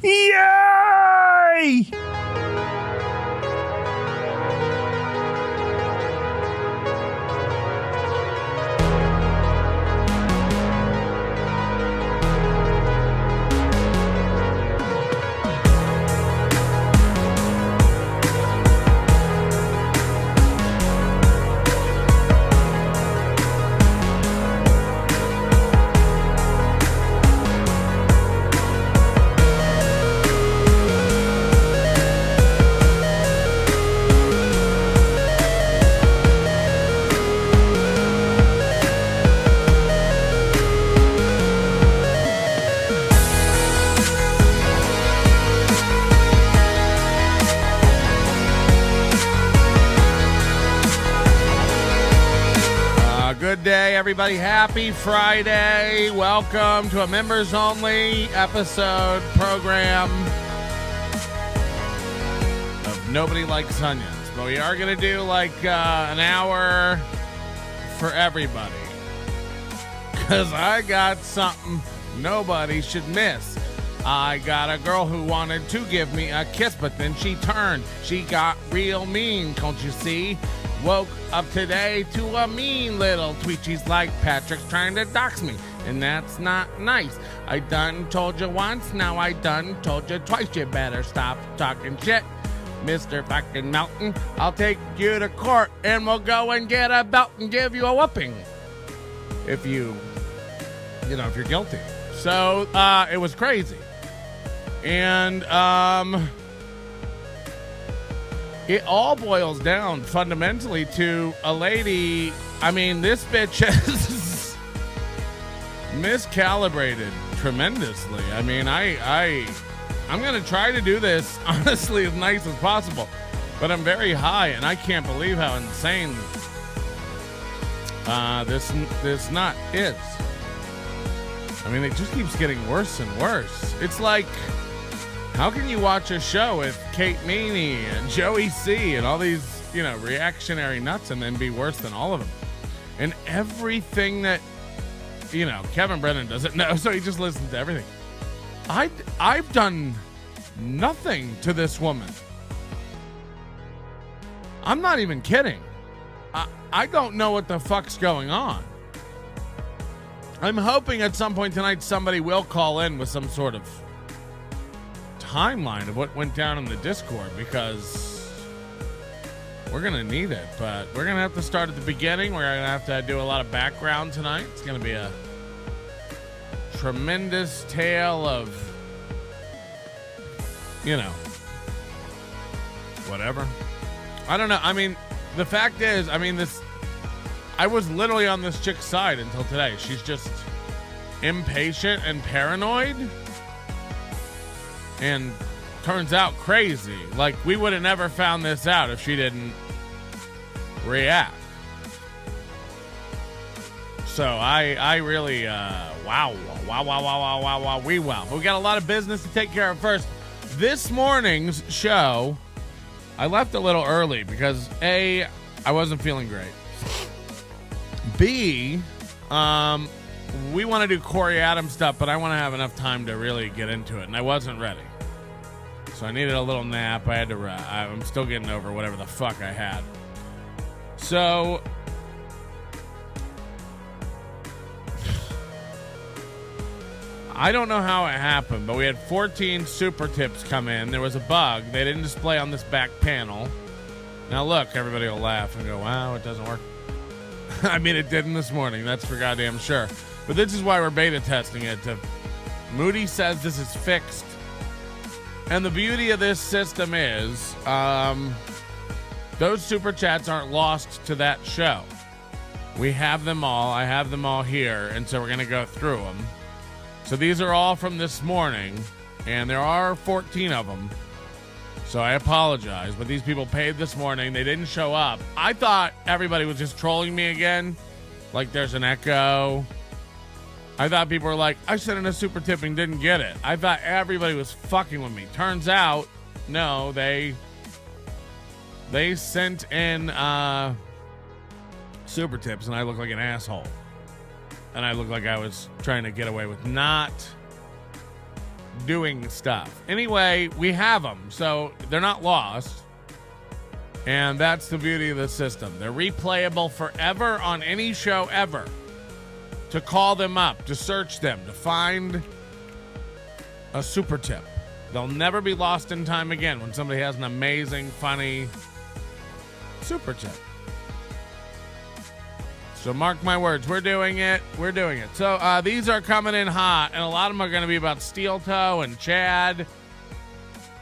Yay! Good day, everybody. Happy Friday. Welcome to a members-only episode program of Nobody Likes Onions. But we are going to do like an hour for everybody. Because I got something nobody should miss. I got a girl who wanted to give me a kiss, but then she turned. She got real mean, can't you see? Woke up today to a mean little tweet. She's like, Patrick's trying to dox me, and that's not nice. I done told you once, now I done told you twice. You better stop talking shit, Mr. fucking Melton. I'll take you to court, and we'll go and get a belt and give you a whooping. If you're guilty. So, it was crazy. And, it all boils down fundamentally to a lady. I mean, this bitch has miscalibrated tremendously. I mean, I'm going to try to do this honestly as nice as possible, but I'm very high and I can't believe how insane this nut is. I mean, it just keeps getting worse and worse. It's like, how can you watch a show with Kate Meany and Joey C and all these, reactionary nuts and then be worse than all of them? And everything that, Kevin Brennan doesn't know, so he just listens to everything. I've done nothing to this woman. I'm not even kidding. I don't know what the fuck's going on. I'm hoping at some point tonight somebody will call in with some sort of timeline of what went down in the Discord, because we're gonna need it. But we're gonna have to start at the beginning. We're gonna have to do a lot of background tonight. It's gonna be a tremendous tale of whatever. I don't know. I mean, the fact is, I was literally on this chick's side until today. She's just impatient and paranoid. And turns out crazy. Like, we would have never found this out if she didn't react. So I really, wow. We got a lot of business to take care of first. This morning's show, I left a little early because A, I wasn't feeling great. B, we want to do Corey Adams stuff, but I want to have enough time to really get into it, and I wasn't ready. So I needed a little nap. I'm still getting over whatever the fuck I had. So I don't know how it happened, but we had 14 super tips come in. There was a bug. They didn't display on this back panel. Now look, everybody will laugh and go, wow, it doesn't work. I mean, it didn't this morning. That's for goddamn sure. But this is why we're beta testing it. Moody says this is fixed. And the beauty of this system is those super chats aren't lost to that show. We have them all. I have them all here. And so we're going to go through them. So these are all from this morning. And there are 14 of them. So I apologize. But these people paid this morning. They didn't show up. I thought everybody was just trolling me again. Like there's an echo. I thought people were like, I sent in a super tip and didn't get it. I thought everybody was fucking with me. Turns out, no, they sent in super tips and I look like an asshole. And I look like I was trying to get away with not doing stuff. Anyway, we have them, so they're not lost. And that's the beauty of the system. They're replayable forever on any show ever. To call them up, to search them, to find a super tip. They'll never be lost in time again when somebody has an amazing, funny super tip. So mark my words, we're doing it. We're doing it. So these are coming in hot, and a lot of them are going to be about Steel Toe and Chad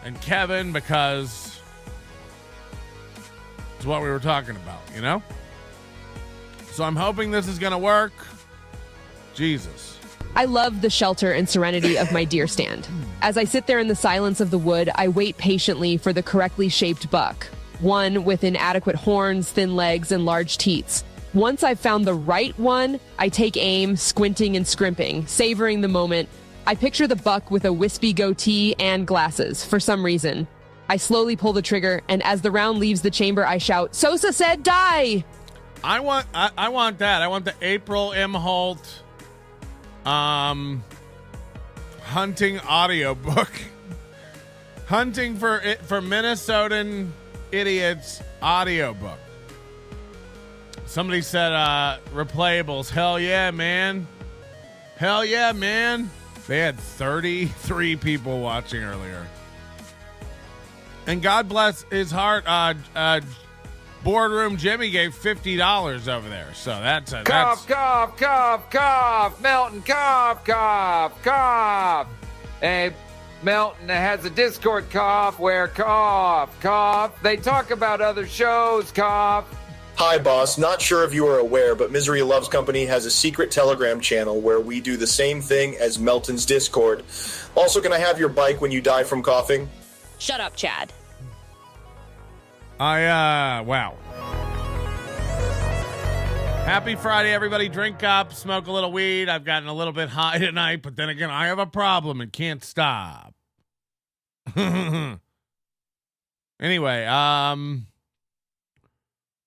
and Kevin, because it's what we were talking about, you know? So I'm hoping this is going to work. Jesus. I love the shelter and serenity of my deer stand. As I sit there in the silence of the wood, I wait patiently for the correctly shaped buck. One with inadequate horns, thin legs, and large teats. Once I've found the right one, I take aim, squinting and scrimping, savoring the moment. I picture the buck with a wispy goatee and glasses, for some reason. I slowly pull the trigger, and as the round leaves the chamber, I shout, "Sosa said die!" I want that. I want the April M. Holt hunting audiobook. Hunting for Minnesotan idiots audiobook. Somebody said replayables. Hell yeah, man. Hell yeah, man. They had 33 people watching earlier. And God bless his heart, Boardroom Jimmy gave $50 over there. So that's a cough, Melton, cough. Hey, Melton has a Discord cough where cough. They talk about other shows, cough. Hi, boss. Not sure if you are aware, but Misery Loves Company has a secret Telegram channel where we do the same thing as Melton's Discord. Also, can I have your bike when you die from coughing? Shut up, Chad. Wow. Happy Friday, everybody. Drink up, smoke a little weed. I've gotten a little bit high tonight, but then again, I have a problem and can't stop. Anyway,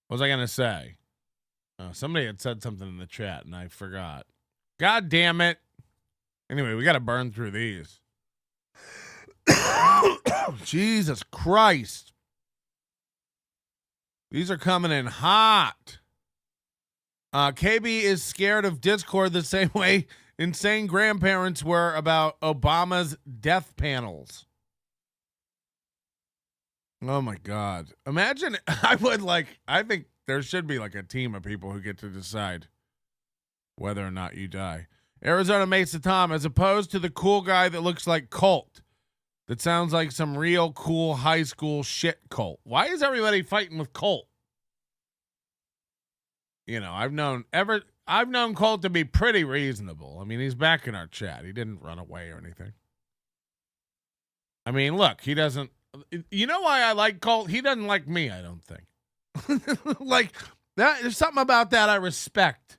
what was I going to say? Somebody had said something in the chat and I forgot. God damn it. Anyway, we got to burn through these. Jesus Christ. These are coming in hot. KB is scared of Discord the same way insane grandparents were about Obama's death panels. Oh my God. Imagine, I think there should be like a team of people who get to decide whether or not you die. Arizona Mesa Tom, as opposed to the cool guy that looks like Colt, that sounds like some real cool high school shit Colt. Why is everybody fighting with Colt? You know, I've known Colt to be pretty reasonable. I mean, he's back in our chat. He didn't run away or anything. I mean, look, he doesn't. You know why I like Colt? He doesn't like me, I don't think. Like that, there's something about that I respect.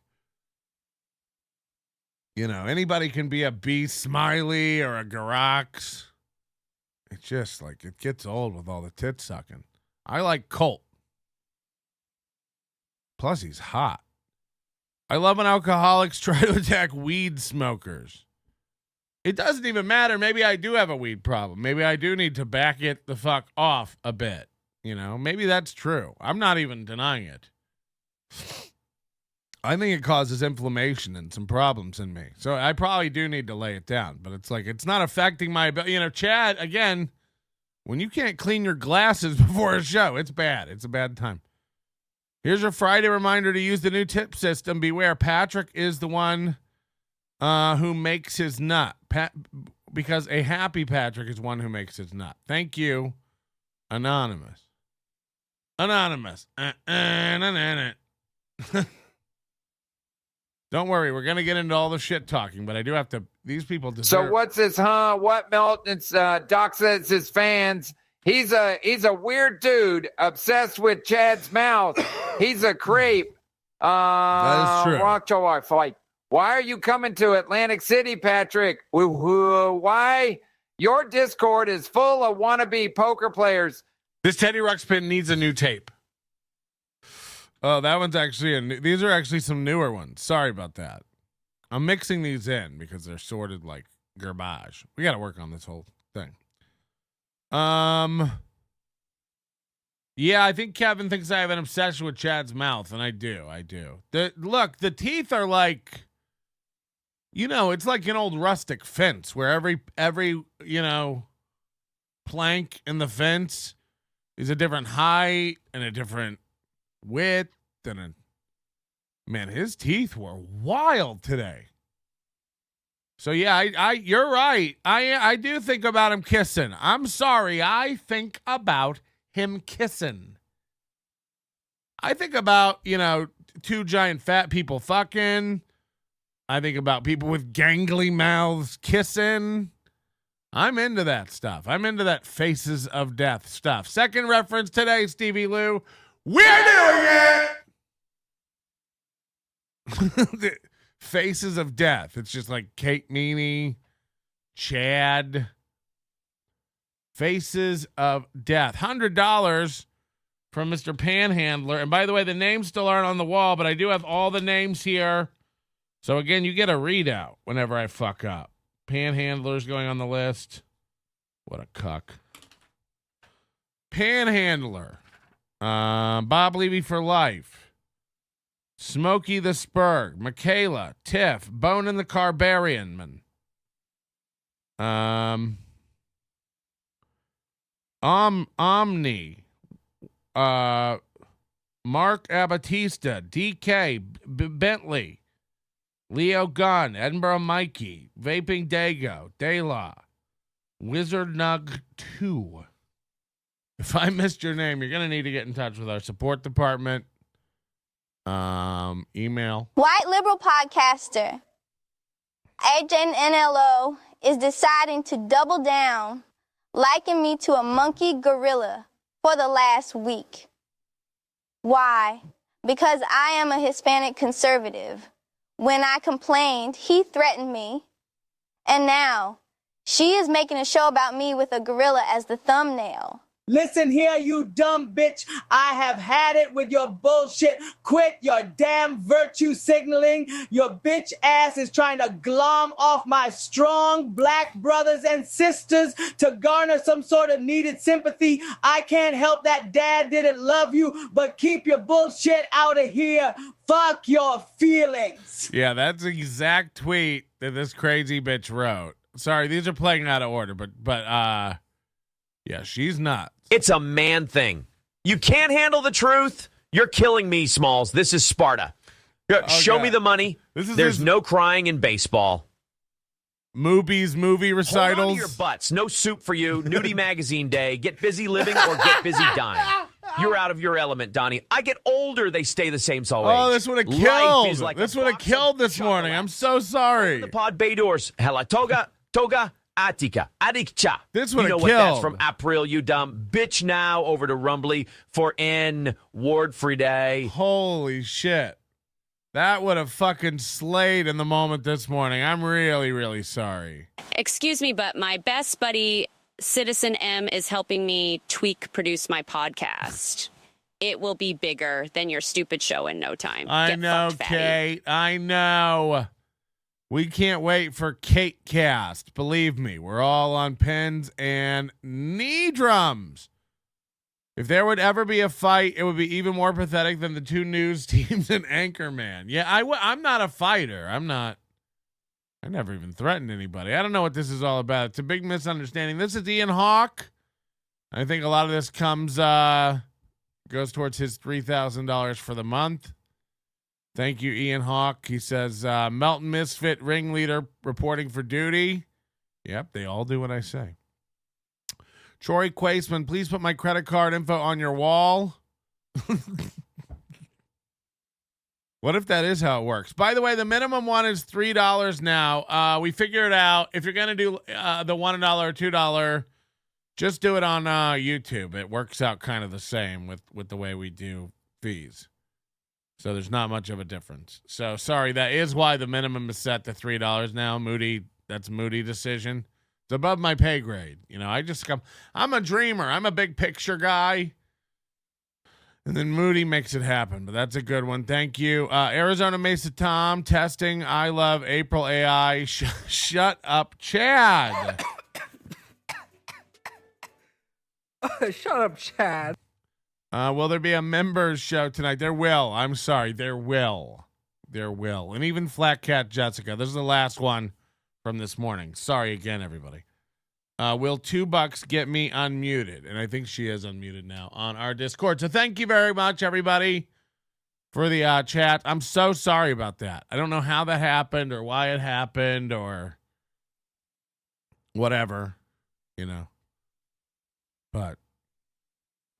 You know, anybody can be a B Smiley or a Garox. It's just like it gets old with all the tit sucking. I like Colt. Plus, he's hot. I love when alcoholics try to attack weed smokers. It doesn't even matter. Maybe I do have a weed problem. Maybe I do need to back it the fuck off a bit. You know, maybe that's true. I'm not even denying it. I think it causes inflammation and some problems in me. So I probably do need to lay it down. But it's like, it's not affecting my ability. You know, Chad, again, when you can't clean your glasses before a show, it's bad. It's a bad time. Here's your Friday reminder to use the new tip system. Beware, Patrick is the one who makes his nut. Because a happy Patrick is one who makes his nut. Thank you, Anonymous. Don't worry, we're gonna get into all the shit talking, but I do have to. These people deserve. So what's this? What Melton's Doc says his fans. He's a weird dude obsessed with Chad's mouth. He's a creep. That is true. Watch our fight. Why are you coming to Atlantic City, Patrick? Why? Your Discord is full of wannabe poker players. This Teddy Ruxpin needs a new tape. Oh, that one's actually these are actually some newer ones. Sorry about that. I'm mixing these in because they're sorted like garbage. We got to work on this whole thing. Yeah, I think Kevin thinks I have an obsession with Chad's mouth, and I do. Look, the teeth are like, it's like an old rustic fence where every plank in the fence is a different height and a different width. Man, his teeth were wild today. So yeah, you're right. I do think about him kissing. I'm sorry, I think about him kissing. I think about, two giant fat people fucking. I think about people with gangly mouths kissing. I'm into that stuff. I'm into that faces of death stuff. Second reference today, Stevie Lou. We're doing it! The faces of death. It's just like Kate Meany, Chad. Faces of death. $100 from Mr. Panhandler. And by the way, the names still aren't on the wall, but I do have all the names here. So again, you get a readout whenever I fuck up. Panhandler's going on the list. What a cuck. Panhandler. Bob Levy for life. Smokey the Spurg. Michaela. Tiff. Bone the Carbarian. Omni. Mark Abatista. DK. Bentley. Leo Gunn. Edinburgh Mikey. Vaping Dago. Dayla. Wizard Nug 2. If I missed your name, you're going to need to get in touch with our support department. Email. White liberal podcaster AJNLO is deciding to double down, liken me to a monkey gorilla for the last week. Why? Because I am a Hispanic conservative. When I complained, he threatened me. And now, she is making a show about me with a gorilla as the thumbnail. Listen here, you dumb bitch. I have had it with your bullshit. Quit your damn virtue signaling. Your bitch ass is trying to glom off my strong black brothers and sisters to garner some sort of needed sympathy. I can't help that dad didn't love you, but keep your bullshit out of here. Fuck your feelings. Yeah, that's the exact tweet that this crazy bitch wrote. Sorry, these are playing out of order, but yeah, she's nuts. It's a man thing. You can't handle the truth. You're killing me, Smalls. This is Sparta. Show me the money. There's no crying in baseball. Movies, movie recitals. Hold on to your butts. No soup for you. Nudie Magazine Day. Get busy living or get busy dying. You're out of your element, Donnie. I get older, they stay the same so age. Oh, this would have killed. Like this would have killed this morning. I'm so sorry. The pod bay doors. Hela toga, Atika, Adikcha. This would have killed. You know what that's from, April, you dumb bitch. Now over to Rumbly for N Ward Free Day. Holy shit. That would have fucking slayed in the moment this morning. I'm really, really sorry. Excuse me, but my best buddy, Citizen M, is helping me produce my podcast. It will be bigger than your stupid show in no time. I know, Kate. I know. We can't wait for Kate Cast. Believe me, we're all on pins and knee drums. If there would ever be a fight, it would be even more pathetic than the two news teams and Anchorman. Yeah, I'm not a fighter. I never even threatened anybody. I don't know what this is all about. It's a big misunderstanding. This is Ian Hawk. I think a lot of this goes towards his $3,000 for the month. Thank you, Ian Hawk. He says, Melton Misfit ringleader reporting for duty. Yep, they all do what I say. Troy Quaseman, please put my credit card info on your wall. What if that is how it works? By the way, the minimum one is $3 now. We figured out if you're going to do the $1 or $2, just do it on YouTube. It works out kind of the same with the way we do fees. So there's not much of a difference. So sorry, that is why the minimum is set to $3 now. That's Moody decision. It's above my pay grade. I'm a dreamer. I'm a big picture guy. And then Moody makes it happen, but that's a good one. Thank you. Arizona Mesa Tom, testing. I love April AI. Shut up, Chad. Shut up, Chad. Will there be a members show tonight? There will. I'm sorry. There will. There will. And even Flat Cat Jessica. This is the last one from this morning. Sorry again, everybody. Will $2 get me unmuted? And I think she is unmuted now on our Discord. So thank you very much, everybody, for the chat. I'm so sorry about that. I don't know how that happened or why it happened or whatever, you know. But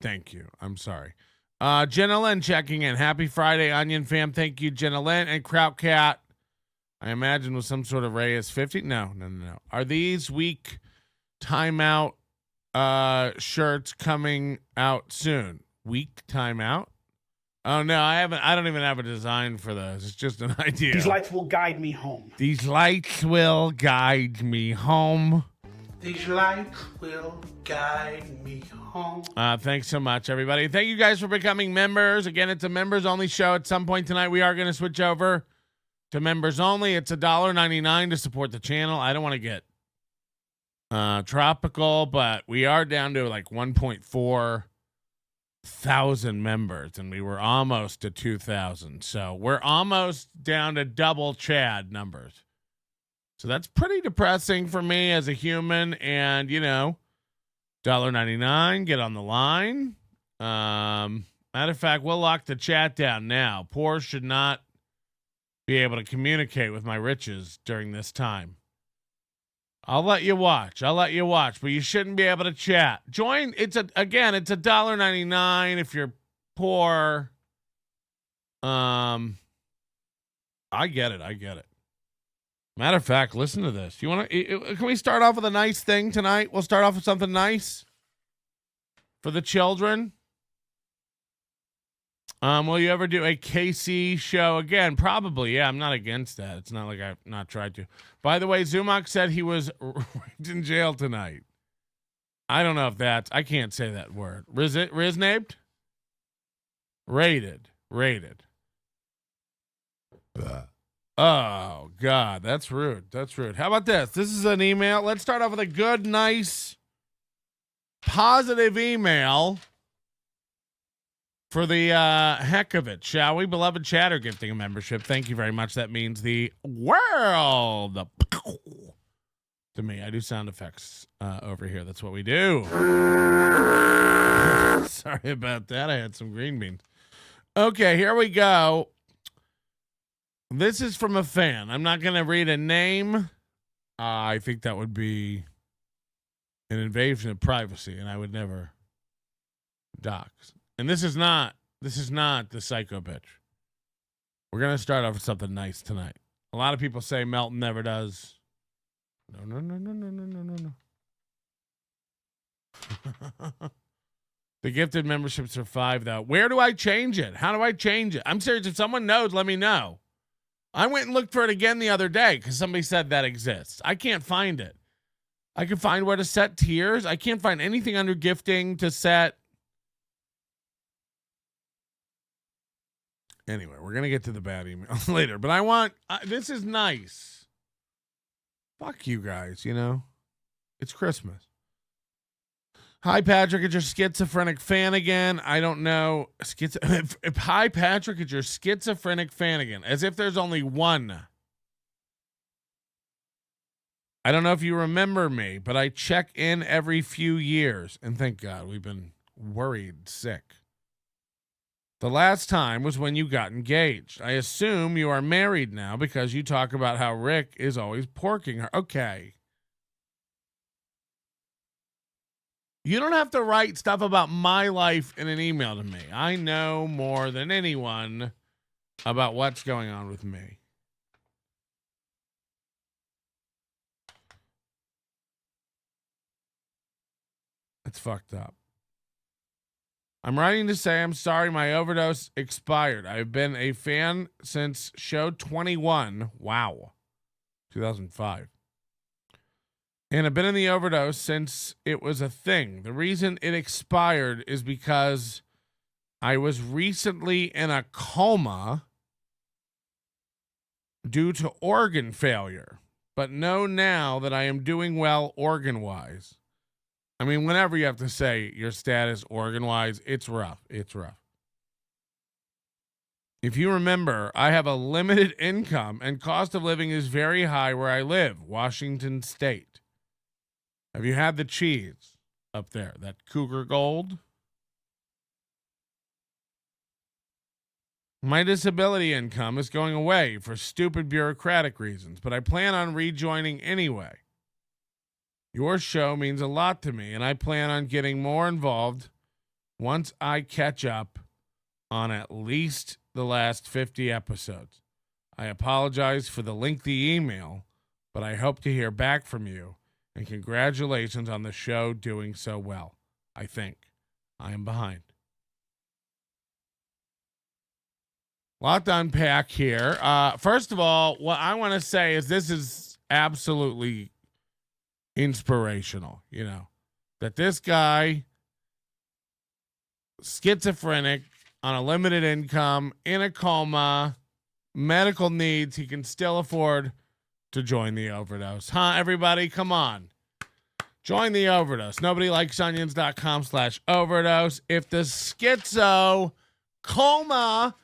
thank you. I'm sorry. Jenna Lynn checking in. Happy Friday, Onion fam. Thank you, Jenna Lynn. And Kraut Cat, I imagine with some sort of Reyes 50. No. Are these week timeout shirts coming out soon? Week timeout? Oh no, I don't even have a design for those. It's just an idea. These lights will guide me home. These lights will guide me home. These lights will guide me home. Thanks so much, everybody. Thank you guys for becoming members. Again, it's a members only show. At some point tonight, we are going to switch over to members only. It's $1.99 to support the channel. I don't want to get tropical, but we are down to like 1.4 thousand members, and we were almost to 2,000. So we're almost down to double Chad numbers. So that's pretty depressing for me as a human. And, you know, $1.99, get on the line. Matter of fact, we'll lock the chat down now. Poor should not be able to communicate with my riches during this time. I'll let you watch, but you shouldn't be able to chat. Join. It's $1.99 if you're poor. I get it. Matter of fact, listen to this. You want to? Can we start off with a nice thing tonight? We'll start off with something nice for the children. Will you ever do a KC show again? Probably. Yeah, I'm not against that. It's not like I've not tried to. By the way, Zumach said he was raped in jail tonight. I don't know if that's. I can't say that word. Riznaped? Rated. Oh, God. That's rude. How about this? This is an email. Let's start off with a good, nice, positive email. For the heck of it, shall we? Beloved Chatter gifting a membership. Thank you very much. That means the world to me. I do sound effects over here. That's what we do. Sorry about that. I had some green beans. Okay, here we go. This is from a fan. I'm not going to read a name. I think that would be an invasion of privacy, and I would never dox. And this is not the psycho bitch. We're going to start off with something nice tonight. A lot of people say Melton never does. No. The gifted memberships are $5, though. Where do I change it? How do I change it? I'm serious. If someone knows, let me know. I went and looked for it again the other day because somebody said that exists. I can't find it. I can find where to set tiers. I can't find anything under gifting to set. Anyway, we're going to get to the bad email later, but this is nice. Fuck you guys, you know? It's Christmas. Hi, Patrick, it's your schizophrenic fan again. I don't know. Hi, Patrick, it's your schizophrenic fan again. As if there's only one. I don't know if you remember me, but I check in every few years. And thank God, we've been worried sick. The last time was when you got engaged. I assume you are married now because you talk about how Rick is always porking her. Okay. You don't have to write stuff about my life in an email to me. I know more than anyone about what's going on with me. It's fucked up. I'm writing to say I'm sorry my overdose expired. I've been a fan since show 21. Wow. 2005. And I've been in the overdose since it was a thing. The reason it expired is because I was recently in a coma due to organ failure, but know now that I am doing well organ-wise. I mean, whenever you have to say your status organ-wise, it's rough. It's rough. If you remember, I have a limited income and cost of living is very high where I live, Washington State. Have you had the cheese up there, that Cougar Gold? My disability income is going away for stupid bureaucratic reasons, but I plan on rejoining anyway. Your show means a lot to me, and I plan on getting more involved once I catch up on at least the last 50 episodes. I apologize for the lengthy email, but I hope to hear back from you, and congratulations on the show doing so well. I think I am behind. A lot to unpack here. First of all, what I want to say is this is absolutely inspirational, you know, that this guy, schizophrenic, on a limited income, in a coma, medical needs, he can still afford to join the overdose. Huh, everybody? Come on. Join the overdose. NobodyLikesOnions.com/overdose. If the schizo, coma,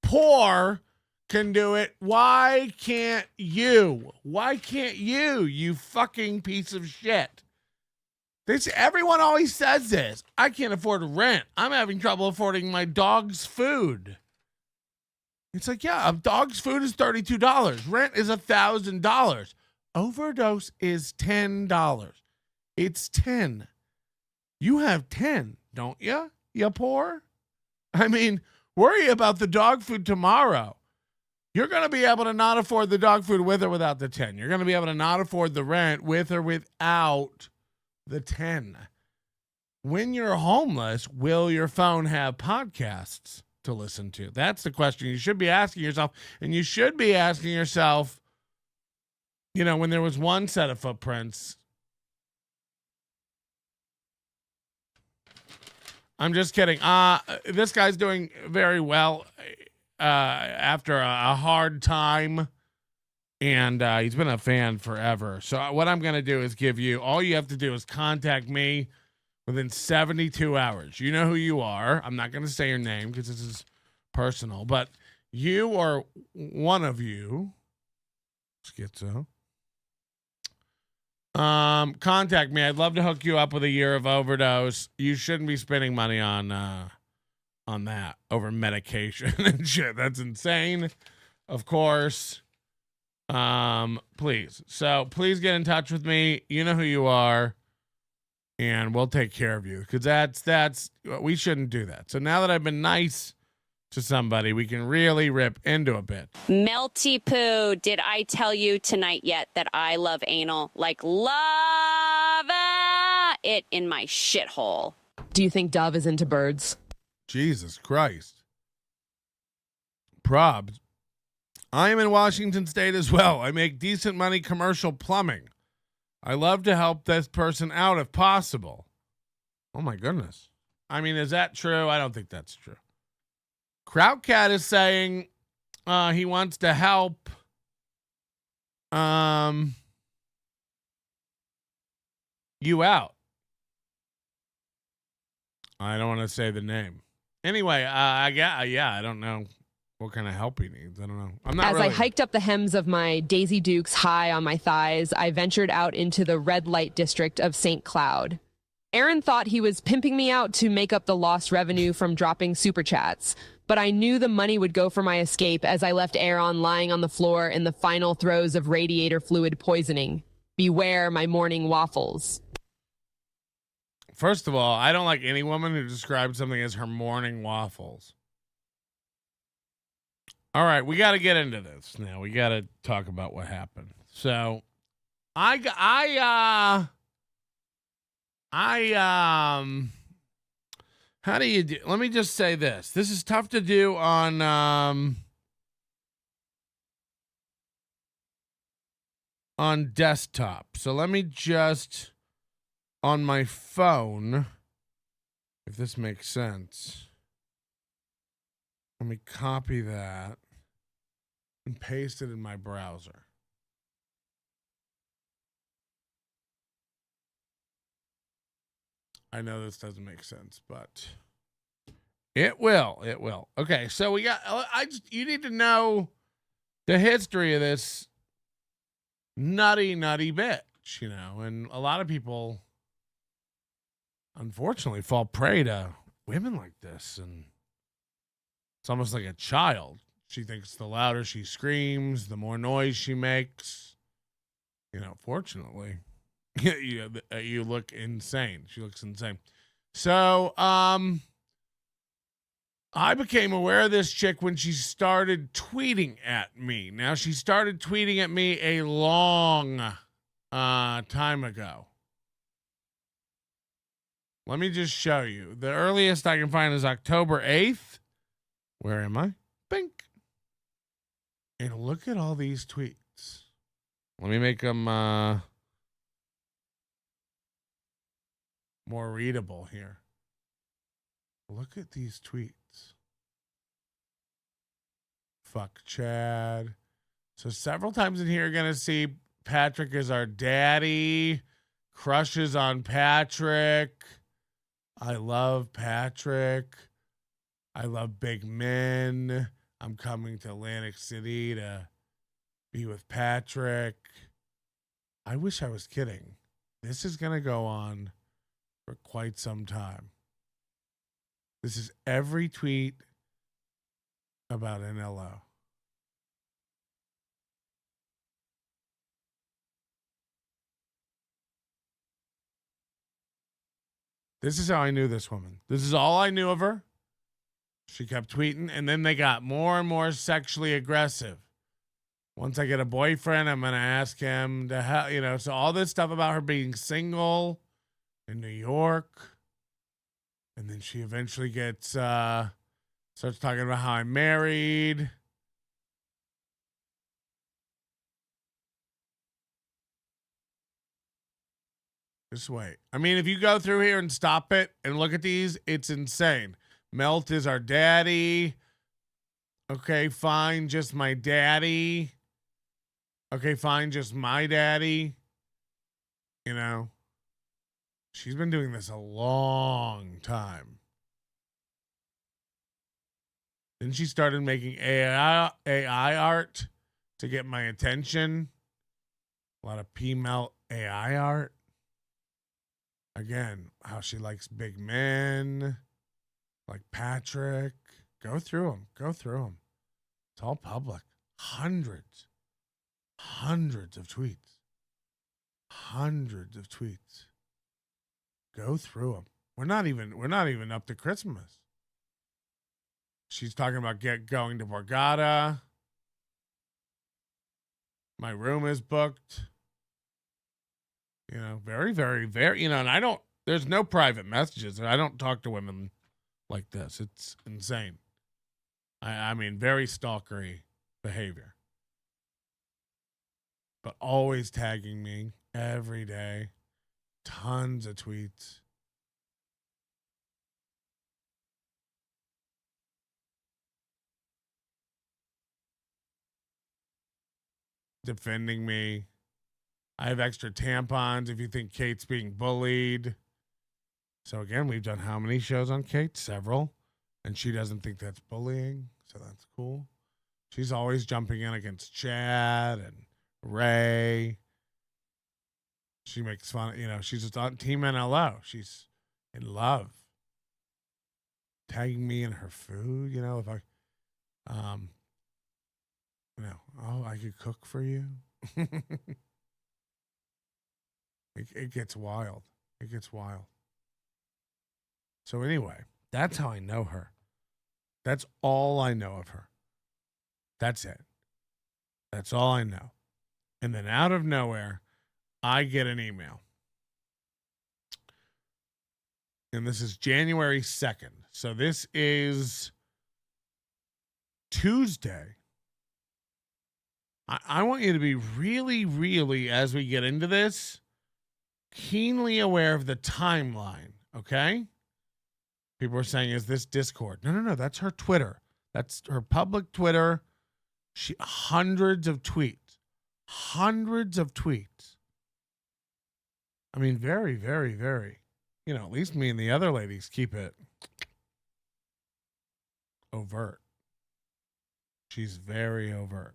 poor can do it, why can't you? Why can't you, you fucking piece of shit? Everyone always says this. I can't afford rent. I'm having trouble affording my dog's food. It's like, yeah, a dog's food is $32. Rent is $1,000. Overdose is $10. It's 10. You have 10, don't you? You poor? I mean, worry about the dog food tomorrow. You're going to be able to not afford the dog food with or without the 10. You're going to be able to not afford the rent with or without the 10. When you're homeless, will your phone have podcasts to listen to? That's the question you should be asking yourself. And you should be asking yourself, you know, when there was one set of footprints. I'm just kidding. This guy's doing very well after a hard time. And he's been a fan forever. So what I'm going to do is give you, all you have to do is contact me within 72 hours. You know who you are. I'm not going to say your name because this is personal. But you or one of you, schizo, contact me. I'd love to hook you up with a year of overdose. You shouldn't be spending money on that over medication and shit. That's insane. Of course. Please get in touch with me. You know who you are, and we'll take care of you, because that's we shouldn't do that. So now that I've been nice to somebody, we can really rip into a bit. Melty poo, did I tell you tonight yet that I love anal? Like, love it in my shithole. Do you think Dove is into birds? Jesus Christ. Probs. I am in Washington State as well. I make decent money commercial plumbing. I love to help this person out if possible. Oh my goodness. I mean, is that true? I don't think that's true. Krautcat is saying he wants to help you out. I don't want to say the name. Anyway, I don't know what kind of help he needs. I don't know. As I hiked up the hems of my Daisy Dukes high on my thighs, I ventured out into the red light district of St. Cloud. Aaron thought he was pimping me out to make up the lost revenue from dropping super chats, but I knew the money would go for my escape as I left Aaron lying on the floor in the final throes of radiator fluid poisoning. Beware my morning waffles. First of all, I don't like any woman who describes something as her morning waffles. All right, we got to get into this now. We got to talk about what happened. So, how do you do? Let me just say this. This is tough to do on desktop. So let me just, on my phone, if this makes sense. Let me copy that and paste it in my browser. I know this doesn't make sense, but it will. It will. Okay, so we got. You need to know the history of this nutty bitch, and a lot of people, unfortunately, fall prey to women like this, and it's almost like a child. She thinks the louder she screams, the more noise she makes. Fortunately, you look insane. She looks insane. So, I became aware of this chick when she started tweeting at me. Now, she started tweeting at me a long time ago. Let me just show you. The earliest I can find is October 8th. Where am I? Bink. And look at all these tweets. Let me make them more readable here. Look at these tweets. Fuck Chad. So several times in here, you're going to see Patrick is our daddy. Crushes on Patrick. I love Patrick. I love big men. I'm coming to Atlantic City to be with Patrick. I wish I was kidding. This is going to go on for quite some time. This is every tweet about NLO. This is how I knew this woman. This is all I knew of her. She kept tweeting, and then they got more and more sexually aggressive. Once I get a boyfriend, I'm going to ask him to help, so all this stuff about her being single in New York. And then she eventually starts talking about how I'm married. Just wait. I mean, if you go through here and stop it and look at these, it's insane. Melt is our daddy. Okay, fine. Just my daddy. Okay, fine. Just my daddy. She's been doing this a long time. Then she started making AI art to get my attention. A lot of P-Melt AI art. Again, how she likes big men, like Patrick. Go through them. It's all public. Hundreds of tweets. Go through them. We're not even up to Christmas. She's talking about going to Borgata. My room is booked. Very, very, very, and there's no private messages. I don't talk to women like this. It's insane. I mean, very stalkery behavior. But always tagging me every day. Tons of tweets. Defending me. I have extra tampons if you think Kate's being bullied. So again, we've done how many shows on Kate? Several. And she doesn't think that's bullying. So that's cool. She's always jumping in against Chad and Ray. She makes fun, she's just on Team NLO. She's in love. Tagging me in her food, if I, I could cook for you. It gets wild. So anyway, that's how I know her. That's all I know of her. That's it. That's all I know. And then out of nowhere, I get an email. And this is January 2nd. So this is Tuesday. I want you to be really, really, as we get into this, keenly aware of the timeline, okay? People are saying, is this Discord? No. That's her Twitter. That's her public Twitter. Hundreds of tweets. I mean, very, very, very. At least me and the other ladies keep it overt. She's very overt.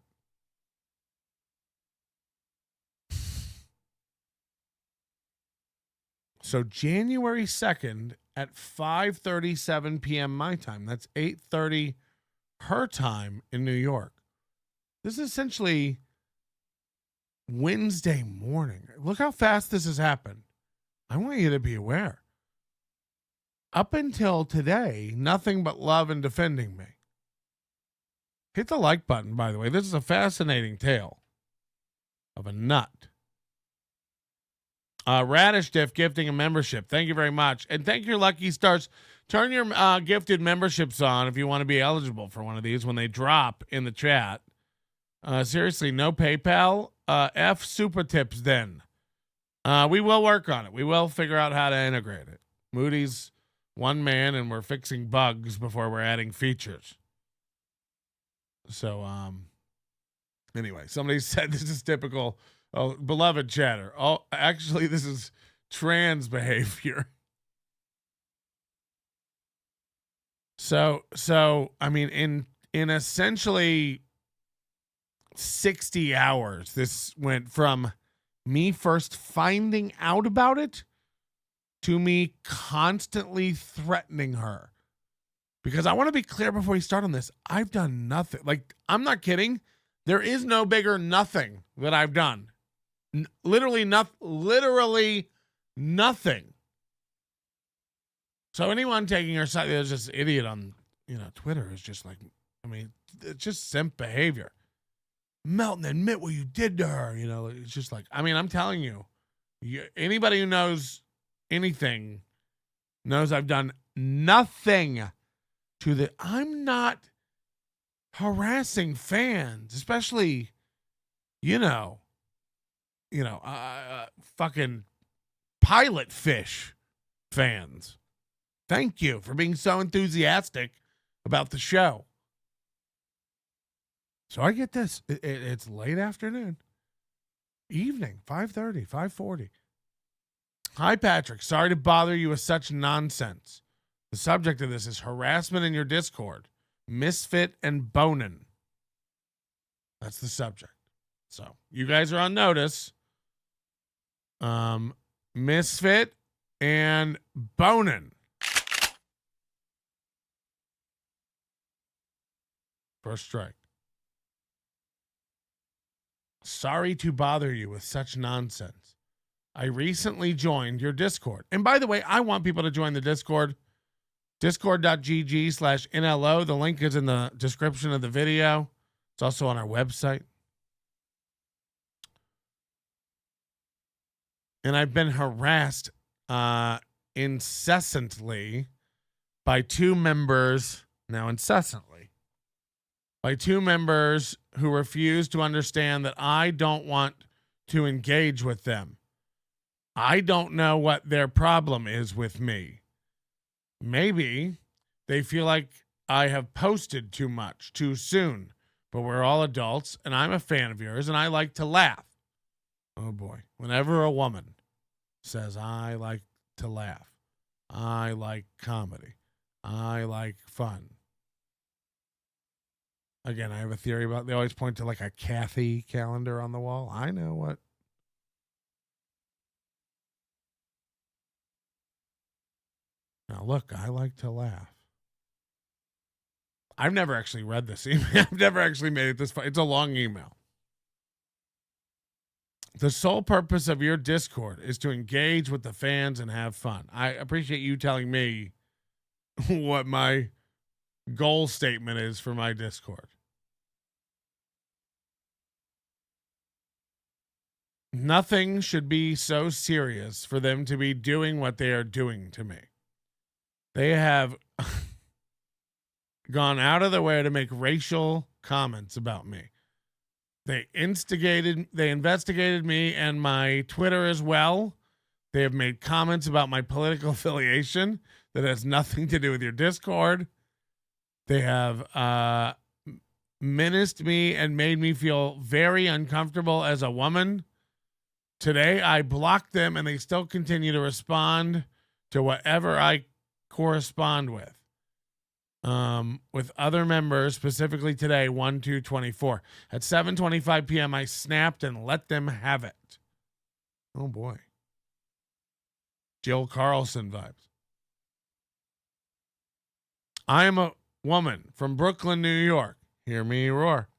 So January 2nd at 5:37 p.m. my time. That's 8:30 her time in New York. This is essentially Wednesday morning. Look how fast this has happened. I want you to be aware. Up until today, nothing but love and defending me. Hit the like button, by the way. This is a fascinating tale of a nut. Radish Diff gifting a membership. Thank you very much. And thank your lucky stars. Turn your gifted memberships on if you want to be eligible for one of these when they drop in the chat. Seriously, no PayPal. F super tips then. We will work on it. We will figure out how to integrate it. Moody's one man and we're fixing bugs before we're adding features. So, anyway, somebody said this is typical. Oh, beloved chatter. Oh, actually, this is trans behavior. So, I mean, in essentially 60 hours, this went from me first finding out about it to me constantly threatening her. Because I want to be clear before we start on this. I've done nothing. Like, I'm not kidding. There is no bigger nothing that I've done. Literally nothing. So anyone taking her side, there's this idiot on, Twitter is just like, I mean, it's just simp behavior. Melton, admit what you did to her. It's just like, I mean, I'm telling you, anybody who knows anything knows I've done nothing to the, I'm not harassing fans, especially, fucking pilot fish fans. Thank you for being so enthusiastic about the show. So I get this. It's late afternoon. Evening, 5:30, 5:40. Hi, Patrick. Sorry to bother you with such nonsense. The subject of this is harassment in your Discord. Misfit and bonin. That's the subject. So you guys are on notice. Misfit and bonin. First strike. Sorry to bother you with such nonsense. I recently joined your Discord. And by the way, I want people to join the Discord. Discord.gg/NLO. The link is in the description of the video. It's also on our website. And I've been harassed incessantly by two members, by two members who refuse to understand that I don't want to engage with them. I don't know what their problem is with me. Maybe they feel like I have posted too much too soon, but we're all adults and I'm a fan of yours and I like to laugh. Oh boy. Whenever a woman says, I like to laugh, I like comedy, I like fun. Again, I have a theory about, they always point to like a Kathy calendar on the wall. I know what. Now look, I like to laugh. I've never actually read this email. I've never actually made it this far. It's a long email. The sole purpose of your Discord is to engage with the fans and have fun. I appreciate you telling me what my goal statement is for my Discord. Nothing should be so serious for them to be doing what they are doing to me. They have gone out of their way to make racial comments about me. They investigated me and my Twitter as well. They have made comments about my political affiliation that has nothing to do with your Discord. They have menaced me and made me feel very uncomfortable as a woman. Today, I blocked them, and they still continue to respond to whatever I correspond with. With other members, specifically today, 1/2/24. At 7:25 p.m., I snapped and let them have it. Oh, boy. Jill Carlson vibes. I am a woman from Brooklyn, New York. Hear me roar.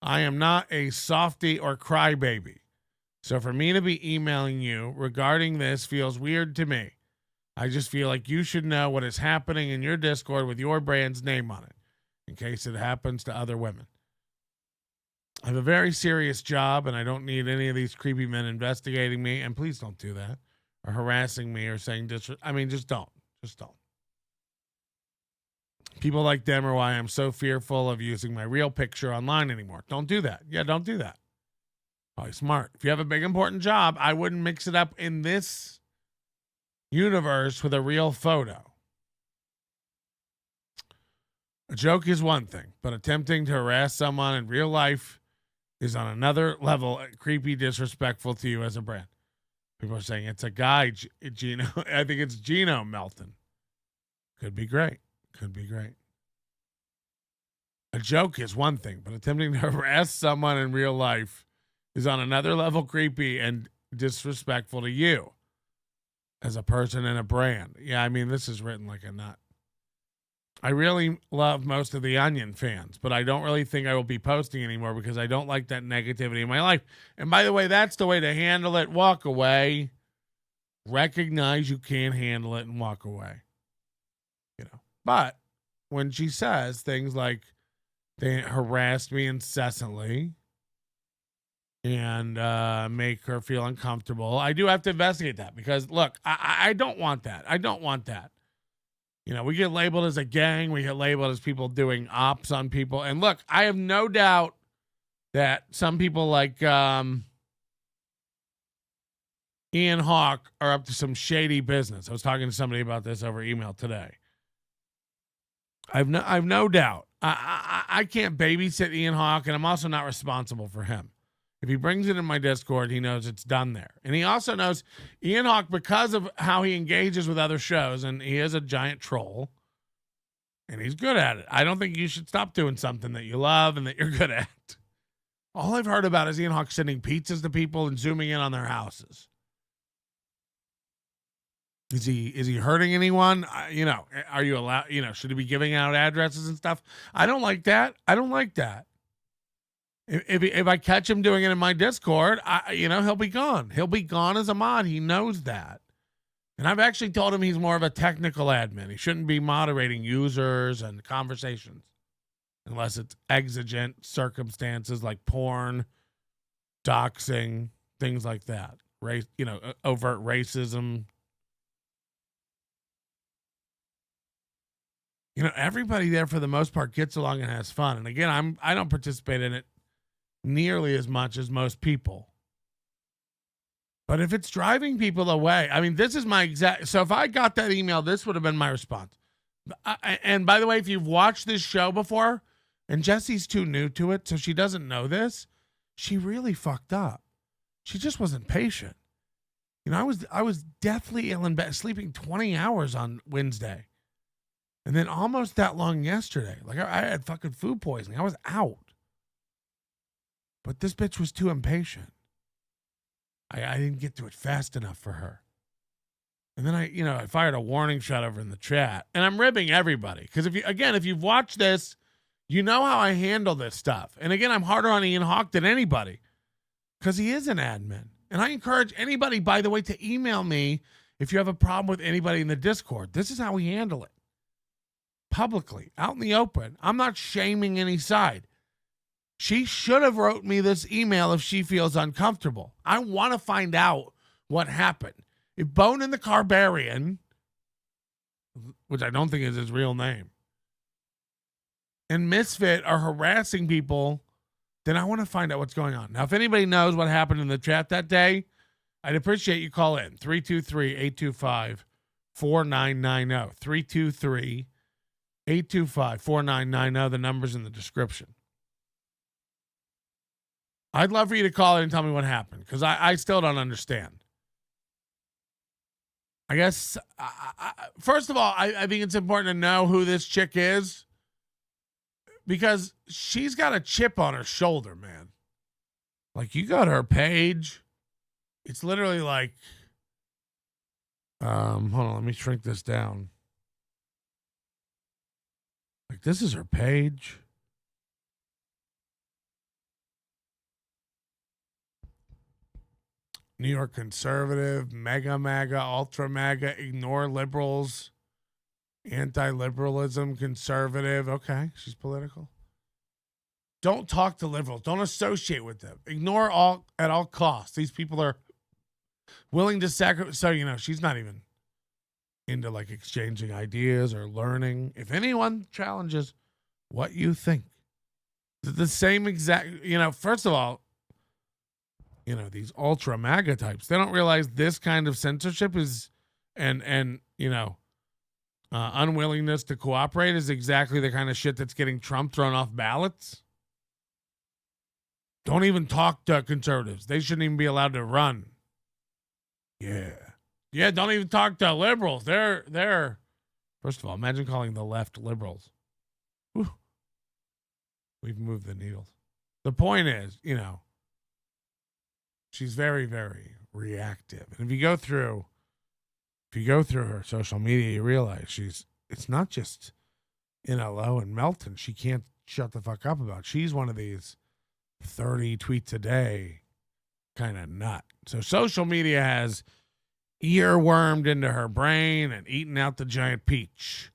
I am not a softie or crybaby. So for me to be emailing you regarding this feels weird to me. I just feel like you should know what is happening in your Discord with your brand's name on it, in case it happens to other women. I have a very serious job, and I don't need any of these creepy men investigating me, and please don't do that, or harassing me, or saying just don't. Just don't. People like them are why I'm so fearful of using my real picture online anymore. Don't do that. Yeah, don't do that. Probably smart. If you have a big, important job, I wouldn't mix it up in this universe with a real photo. A joke is one thing, but attempting to harass someone in real life is on another level creepy, disrespectful to you as a brand. People are saying it's a guy, Gino. I think it's Gino Melton. Could be great. Could be great. A joke is one thing, but attempting to harass someone in real life is on another level creepy and disrespectful to you as a person and a brand. Yeah, I mean, this is written like a nut. I really love most of the Onion fans, but I don't really think I will be posting anymore because I don't like that negativity in my life. And by the way, that's the way to handle it. Walk away. Recognize you can't handle it and walk away. You know. But when she says things like they harassed me incessantly and make her feel uncomfortable, I do have to investigate that because, look, I don't want that. I don't want that. You know, we get labeled as a gang. We get labeled as people doing ops on people. And look, I have no doubt that some people like Ian Hawke are up to some shady business. I was talking to somebody about this over email today. I've no doubt. I can't babysit Ian Hawke, and I'm also not responsible for him. If he brings it in my Discord, he knows it's done there. And he also knows Ian Hawke, because of how he engages with other shows, and he is a giant troll, and he's good at it. I don't think you should stop doing something that you love and that you're good at. All I've heard about is Ian Hawke sending pizzas to people and zooming in on their houses. Is he hurting anyone? Are you allowed, should he be giving out addresses and stuff? I don't like that. I don't like that. If I catch him doing it in my Discord, he'll be gone. He'll be gone as a mod. He knows that. And I've actually told him he's more of a technical admin. He shouldn't be moderating users and conversations unless it's exigent circumstances like porn, doxing, things like that. Race, overt racism. Everybody there for the most part gets along and has fun. And again, I don't participate in it nearly as much as most people. But if it's driving people away, I mean, this is my exact. So if I got that email, this would have been my response. And by the way, if you've watched this show before, and Jessi's too new to it, so she doesn't know this, she really fucked up. She just wasn't patient. I was deathly ill in bed, sleeping 20 hours on Wednesday. And then almost that long yesterday. Like, I had fucking food poisoning. I was out. But this bitch was too impatient. I didn't get to it fast enough for her. And then I fired a warning shot over in the chat. And I'm ribbing everybody. Because if you've watched this, you know how I handle this stuff. And again, I'm harder on Ian Hawke than anybody. Because he is an admin. And I encourage anybody, by the way, to email me if you have a problem with anybody in the Discord. This is how we handle it. Publicly, out in the open. I'm not shaming any side. She should have wrote me this email if she feels uncomfortable. I want to find out what happened. If Bone and the Carbarian, which I don't think is his real name, and Misfit are harassing people, then I want to find out what's going on. Now, if anybody knows what happened in the chat that day, I'd appreciate you call in. 323-825-4990. 825-4990. The number's in the description. I'd love for you to call in and tell me what happened, because I still don't understand. I guess, first of all, I think it's important to know who this chick is, because she's got a chip on her shoulder, man. Like, you got her page. It's literally like, hold on, let me shrink this down. Like, this is her page. New York conservative, mega MAGA, ultra MAGA, ignore liberals, anti-liberalism, conservative. Okay, she's political. Don't talk to liberals. Don't associate with them. Ignore all at all costs. These people are willing to sacrifice. So, she's not even into like exchanging ideas or learning. If anyone challenges what you think, the same exact, first of all, these ultra MAGA types, they don't realize this kind of censorship is, and unwillingness to cooperate is exactly the kind of shit that's getting Trump thrown off ballots. Don't even talk to conservatives. They shouldn't even be allowed to run. Yeah, don't even talk to liberals. They're first of all, imagine calling the left liberals. Whew. We've moved the needles. The point is, she's very, very reactive. And if you go through her social media, you realize it's not just NLO and Melton she can't shut the fuck up about. She's one of these 30 tweets a day kind of nut. So social media has earwormed into her brain and eaten out the giant peach,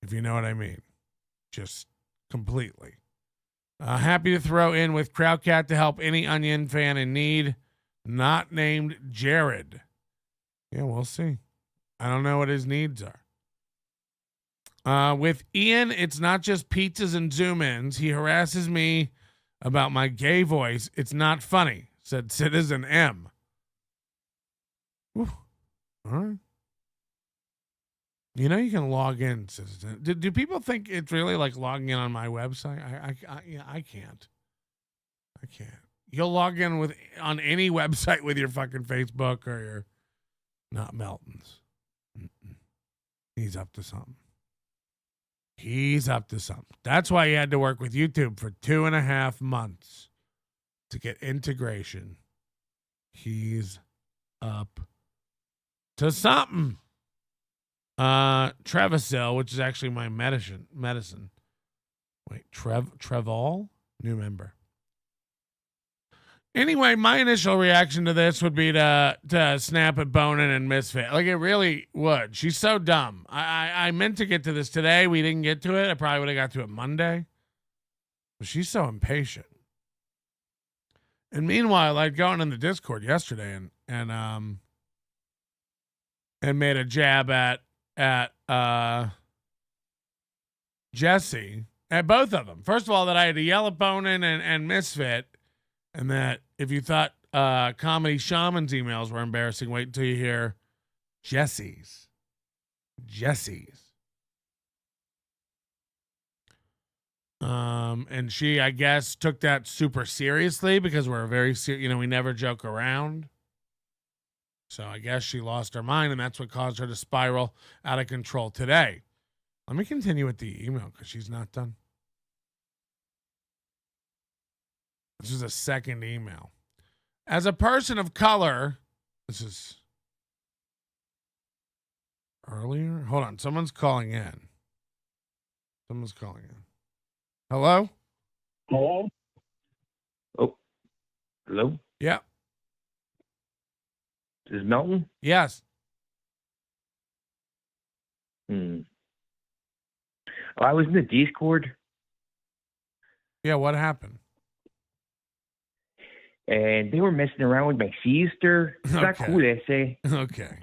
if you know what I mean. Just completely. Happy to throw in with Crowdcat to help any Onion fan in need. Not named Jared. Yeah, we'll see. I don't know what his needs are. With Ian, it's not just pizzas and zoom-ins. He harasses me about my gay voice. It's not funny, said Citizen M. Whew. All right. You can log in, Citizen. Do people think it's really like logging in on my website? I can't. I can't. You'll log in on any website with your fucking Facebook or your not Melton's. He's up to something. That's why he had to work with YouTube for 2.5 months to get integration. He's up to something. Trevisil, which is actually my medicine. Wait, Trevol? New member. Anyway, my initial reaction to this would be to snap at Bonin and Misfit. Like, it really would. She's so dumb. I meant to get to this today. We didn't get to it. I probably would have got to it Monday. But she's so impatient. And meanwhile, I'd gone in the Discord yesterday and made a jab at Jessi, at both of them. First of all, that I had to yell at Bonin and Misfit. And that if you thought Comedy Shaman's emails were embarrassing, wait until you hear Jessi's. And she, I guess, took that super seriously because we're we never joke around. So I guess she lost her mind, and that's what caused her to spiral out of control today. Let me continue with the email because she's not done. This is a second email. As a person of color, this is earlier. Hold on. Someone's calling in. Hello? Hello? Oh, hello? Yeah. Is this Melton? Yes. Oh, I was in the Discord. Yeah, what happened? And they were messing around with my sister. It's not cool, they say. Okay.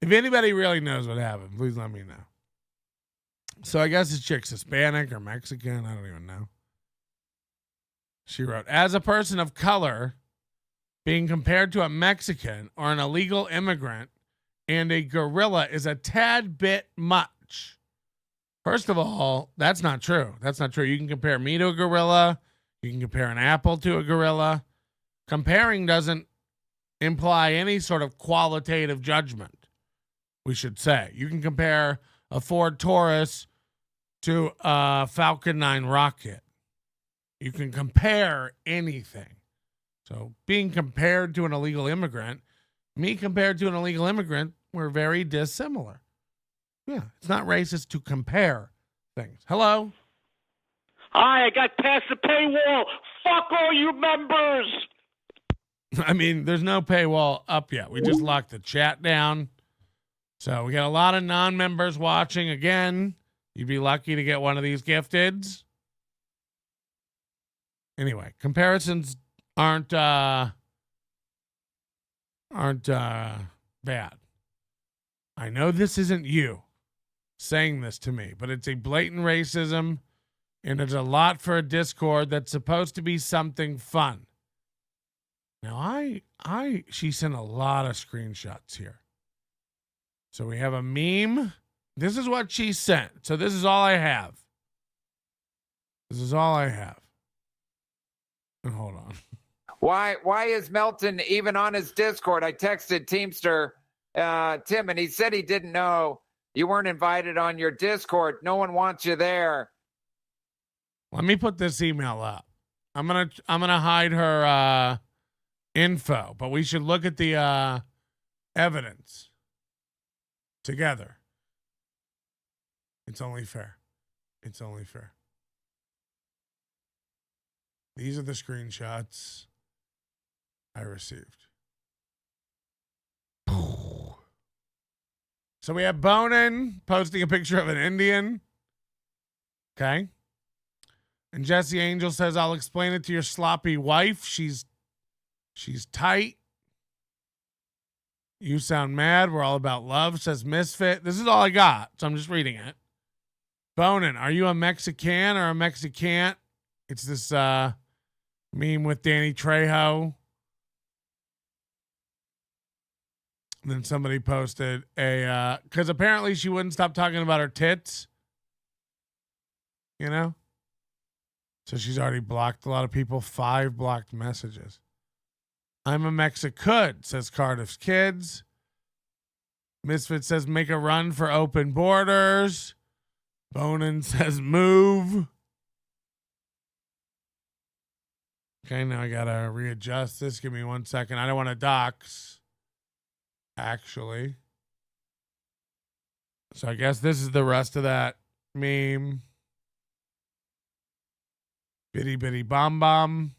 If anybody really knows what happened, please let me know. So I guess this chick's Hispanic or Mexican. I don't even know. She wrote, as a person of color, being compared to a Mexican or an illegal immigrant and a gorilla is a tad bit much. First of all, that's not true. That's not true. You can compare me to a gorilla. You can compare an apple to a gorilla. Comparing doesn't imply any sort of qualitative judgment, we should say. You can compare a Ford Taurus to a Falcon 9 rocket. You can compare anything. So being compared to an illegal immigrant, me compared to an illegal immigrant, we're very dissimilar. Yeah, it's not racist to compare things. Hello? Hi, I got past the paywall. Fuck all you members. I mean, there's no paywall up yet. We just locked the chat down. So we got a lot of non-members watching. Again, you'd be lucky to get one of these gifteds. Anyway, comparisons aren't bad. I know this isn't you saying this to me, but it's a blatant racism, and it's a lot for a Discord that's supposed to be something fun. Now, she sent a lot of screenshots here. So we have a meme. This is what she sent. So this is all I have. This is all I have. And hold on. Why is Melton even on his Discord? I texted Teamster Tim, and he said he didn't know you weren't invited on your Discord. No one wants you there. Let me put this email up. I'm gonna hide her info, but we should look at the evidence together. It's only fair. It's only fair. These are the screenshots I received. So we have Bonin posting a picture of an Indian. Okay. And Jessi Angel says, I'll explain it to your sloppy wife. She's tight. You sound mad. We're all about love, says Misfit. This is all I got, so I'm just reading it. Bonin, are you a Mexican or a Mexicant? It's this meme with Danny Trejo. And then somebody posted because apparently she wouldn't stop talking about her tits. You know? So she's already blocked a lot of people. 5 blocked messages. I'm a Mexicood, says Cardiff's Kids. Misfit says make a run for open borders. Bonin says move. Okay, now I gotta readjust this. Give me 1 second. I don't want to dox. Actually. So I guess this is the rest of that meme. Bitty bitty bomb bomb.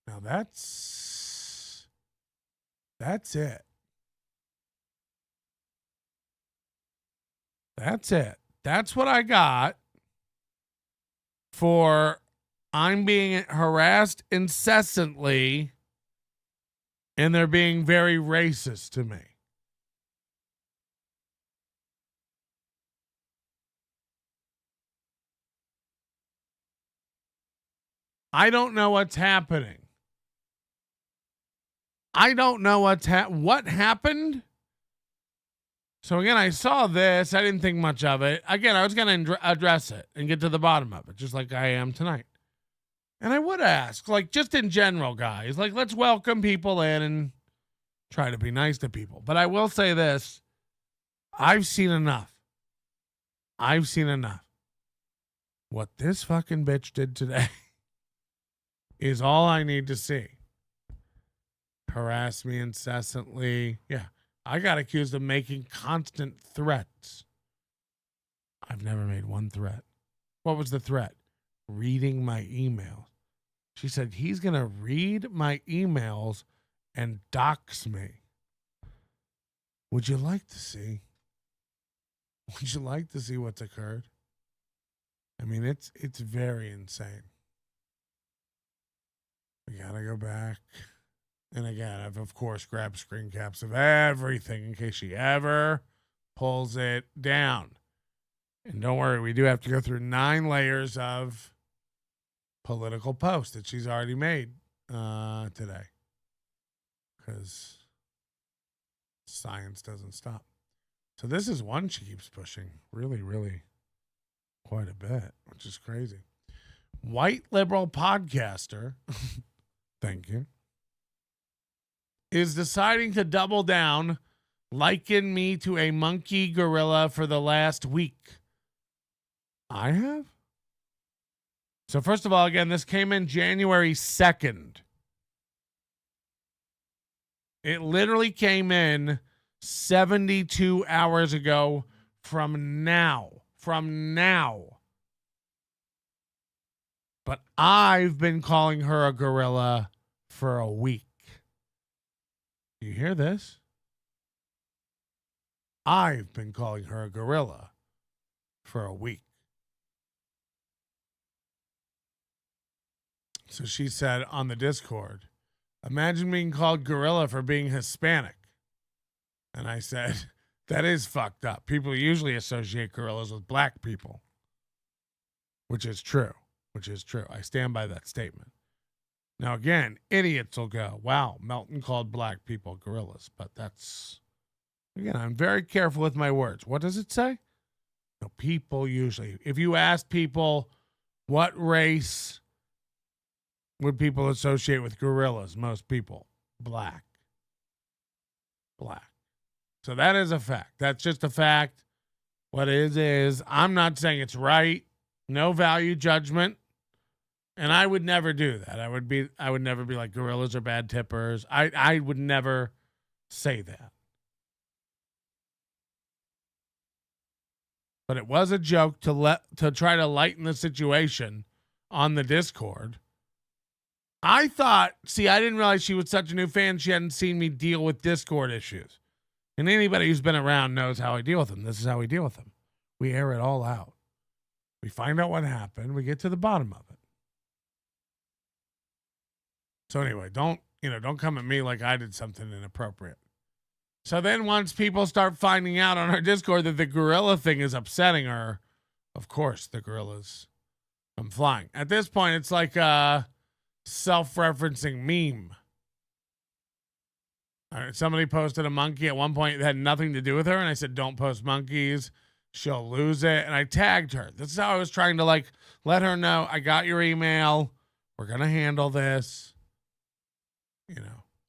Now that's it. That's it. That's what I got for I'm being harassed incessantly and they're being very racist to me. I don't know what's happening. I don't know what happened. So again, I saw this. I didn't think much of it. Again, I was going to address it and get to the bottom of it, just like I am tonight. And I would ask, like, just in general, guys, like, let's welcome people in and try to be nice to people. But I will say this. I've seen enough. I've seen enough. What this fucking bitch did today is all I need to see. Harass me incessantly. Yeah. I got accused of making constant threats. I've never made one threat. What was the threat? Reading my emails. She said, he's going to read my emails and dox me. Would you like to see? Would you like to see what's occurred? I mean, it's very insane. We got to go back. And again, I've, of course, grabbed screen caps of everything in case she ever pulls it down. And don't worry, we do have to go through 9 layers of political posts that she's already made today. Because science doesn't stop. So this is one she keeps pushing really, really quite a bit, which is crazy. White liberal podcaster, thank you, is deciding to double down, liken me to a monkey gorilla for the last week. I have? So first of all, again, this came in January 2nd. It literally came in 72 hours ago from now. But I've been calling her a gorilla for a week. Do you hear this? I've been calling her a gorilla for a week. So she said on the Discord, imagine being called gorilla for being Hispanic. And I said, that is fucked up. People usually associate gorillas with black people, which is true. I stand by that statement. Now, again, idiots will go, wow, Melton called black people gorillas. But that's, again, I'm very careful with my words. What does it say? No, people usually, if you ask people what race would people associate with gorillas, most people, black. So that is a fact. That's just a fact. What it is, I'm not saying it's right. No value judgment. And I would never do that. I would never be like gorillas are bad tippers. I would never say that. But it was a joke to try to lighten the situation on the Discord. I didn't realize she was such a new fan. She hadn't seen me deal with Discord issues. And anybody who's been around knows how I deal with them. This is how we deal with them. We air it all out. We find out what happened. We get to the bottom of it. So anyway, don't come at me like I did something inappropriate. So then once people start finding out on our Discord that the gorilla thing is upsetting her, of course the gorillas come flying. At this point, it's like a self-referencing meme. All right, somebody posted a monkey at one point that had nothing to do with her, and I said, don't post monkeys. She'll lose it. And I tagged her. This is how I was trying to let her know, I got your email. We're going to handle this.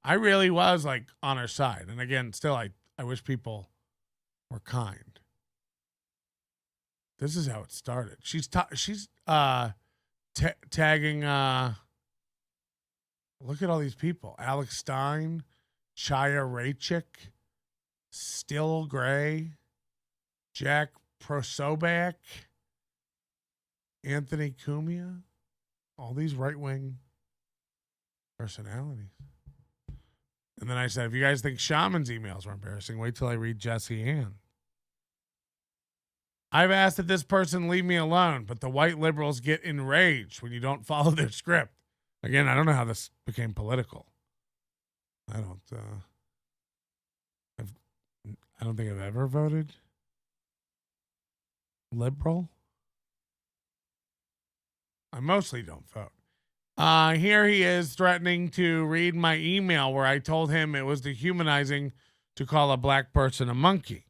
I really was on her side. And again, still, I wish people were kind. This is how it started. She's tagging, look at all these people. Alex Stein, Chaya Rachik, Still Gray, Jack Prosobak, Anthony Cumia, all these right-wing personalities. And then I said, if you guys think Shaman's emails were embarrassing, wait till I read Jessi Ann. I've asked that this person leave me alone, but the white liberals get enraged when you don't follow their script. Again, I don't know how this became political. I don't think I've ever voted liberal. I mostly don't vote. Here he is threatening to read my email where I told him it was dehumanizing to call a black person a monkey.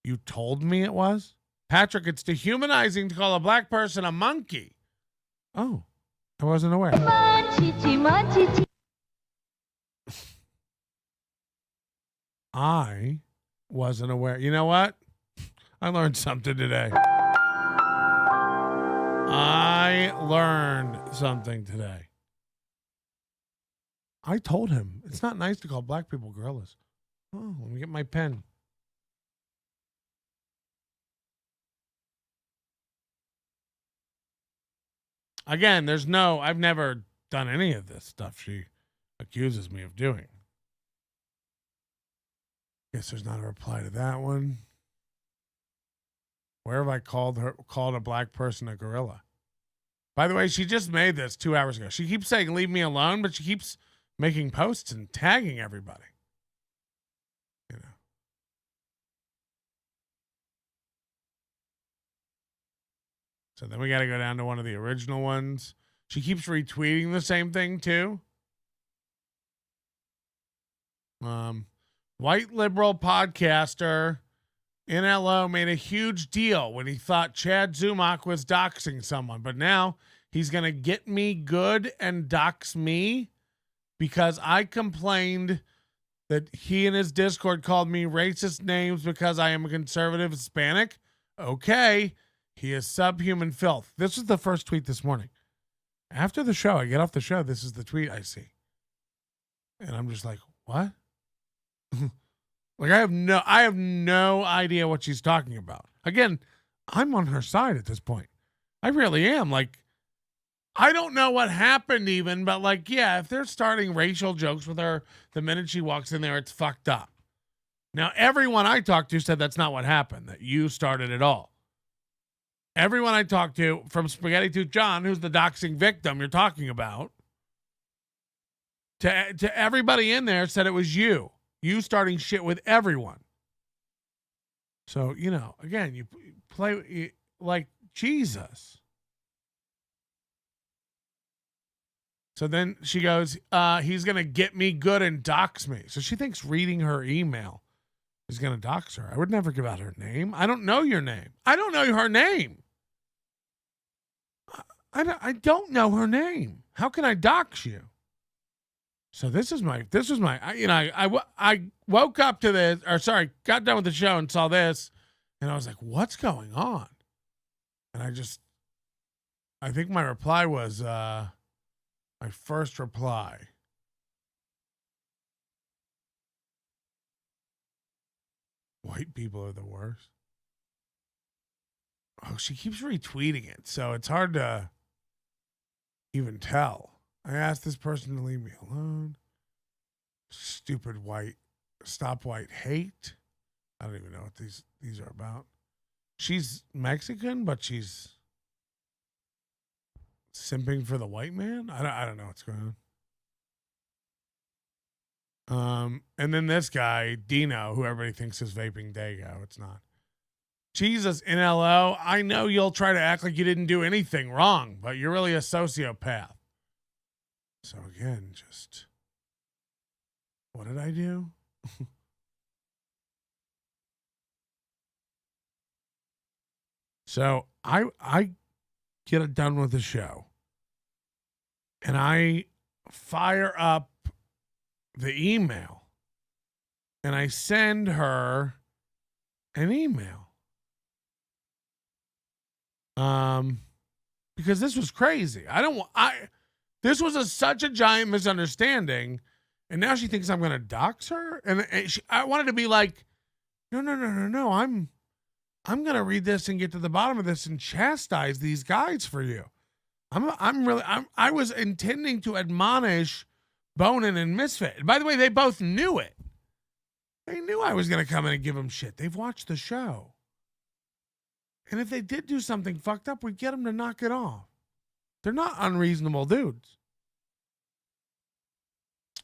You told me it was? Patrick, it's dehumanizing to call a black person a monkey. Oh, I wasn't aware. I wasn't aware. You know what? I learned something today. I learned something today. I told him it's not nice to call black people gorillas. Oh, let me get my pen. Again, I've never done any of this stuff she accuses me of doing. Guess there's not a reply to that one. Where have I called a black person a gorilla? By the way, she just made this 2 hours ago. She keeps saying, leave me alone, but she keeps making posts and tagging everybody. So then we got to go down to one of the original ones. She keeps retweeting the same thing too. White liberal podcaster NLO made a huge deal when he thought Chad Zumach was doxing someone, but now he's going to get me good and dox me because I complained that he in his Discord called me racist names because I am a conservative Hispanic. Okay, he is subhuman filth. This was the first tweet this morning. After the show, I get off the show, this is the tweet I see. And I'm just like, what? Like, I have no idea what she's talking about. Again, I'm on her side at this point. I really am. Like, I don't know what happened even, but like, yeah, if they're starting racial jokes with her the minute she walks in there, it's fucked up. Now, everyone I talked to said that's not what happened, that you started it all. Everyone I talked to, from Spaghetti Tooth John, who's the doxing victim you're talking about, to everybody in there said it was you. You starting shit with everyone. So, you know, again, you play like Jesus. So then she goes, he's going to get me good and dox me. So she thinks reading her email is going to dox her. I would never give out her name. I don't know your name. I don't know her name. I don't know her name. How can I dox you? So this was my, I woke up to this, got done with the show and saw this, and I was like, what's going on? And I think my reply was, my first reply. White people are the worst. Oh, she keeps retweeting it, so it's hard to even tell. I asked this person to leave me alone. Stupid white, stop white hate. I don't even know what these are about. She's Mexican, but she's simping for the white man. I don't know what's going on. And then this guy, Dino, who everybody thinks is vaping Dago. It's not. Jesus, NLO, I know you'll try to act like you didn't do anything wrong, but you're really a sociopath. So again, just, what did I do? So I get it done with the show, and I fire up the email, and I send her an email. Because this was crazy. This was such a giant misunderstanding, and now she thinks I'm going to dox her. And I wanted to be like, no. I'm going to read this and get to the bottom of this and chastise these guys for you. I was intending to admonish Bonin and Misfit. And by the way, they both knew it. They knew I was going to come in and give them shit. They've watched the show. And if they did do something fucked up, we'd get them to knock it off. They're not unreasonable dudes.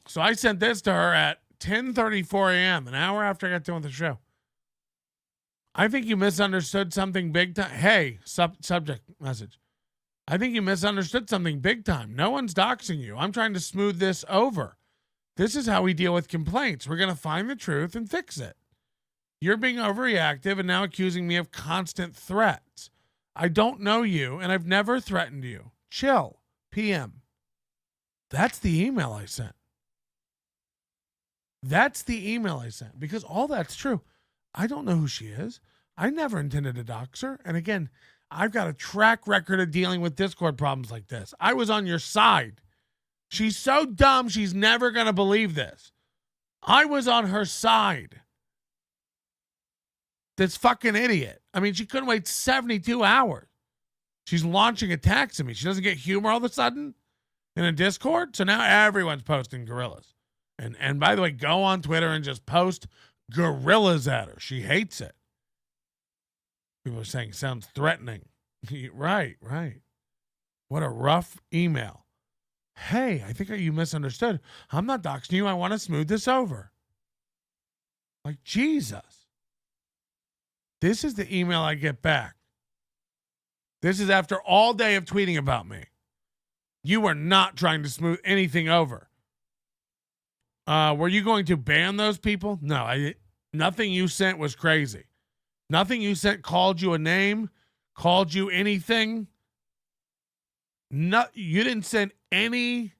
So I sent this to her at 10:34 a.m., an hour after I got done with the show. I think you misunderstood something big time. Hey, subject message. I think you misunderstood something big time. No one's doxing you. I'm trying to smooth this over. This is how we deal with complaints. We're going to find the truth and fix it. You're being overreactive and now accusing me of constant threats. I don't know you, and I've never threatened you. Chill. PM. That's the email I sent. Because all that's true. I don't know who she is. I never intended to dox her. And again, I've got a track record of dealing with Discord problems like this. I was on your side. She's so dumb, she's never going to believe this. I was on her side. This fucking idiot. I mean, she couldn't wait 72 hours. She's launching attacks at me. She doesn't get humor all of a sudden in a Discord. So now everyone's posting gorillas. And by the way, go on Twitter and just post gorillas at her. She hates it. People are saying sounds threatening. Right. What a rough email. Hey, I think you misunderstood. I'm not doxing you. I want to smooth this over. Like, Jesus. This is the email I get back. This is after all day of tweeting about me. You are not trying to smooth anything over. Were you going to ban those people? No, nothing you sent was crazy. Nothing you sent called you a name, called you anything. You didn't send any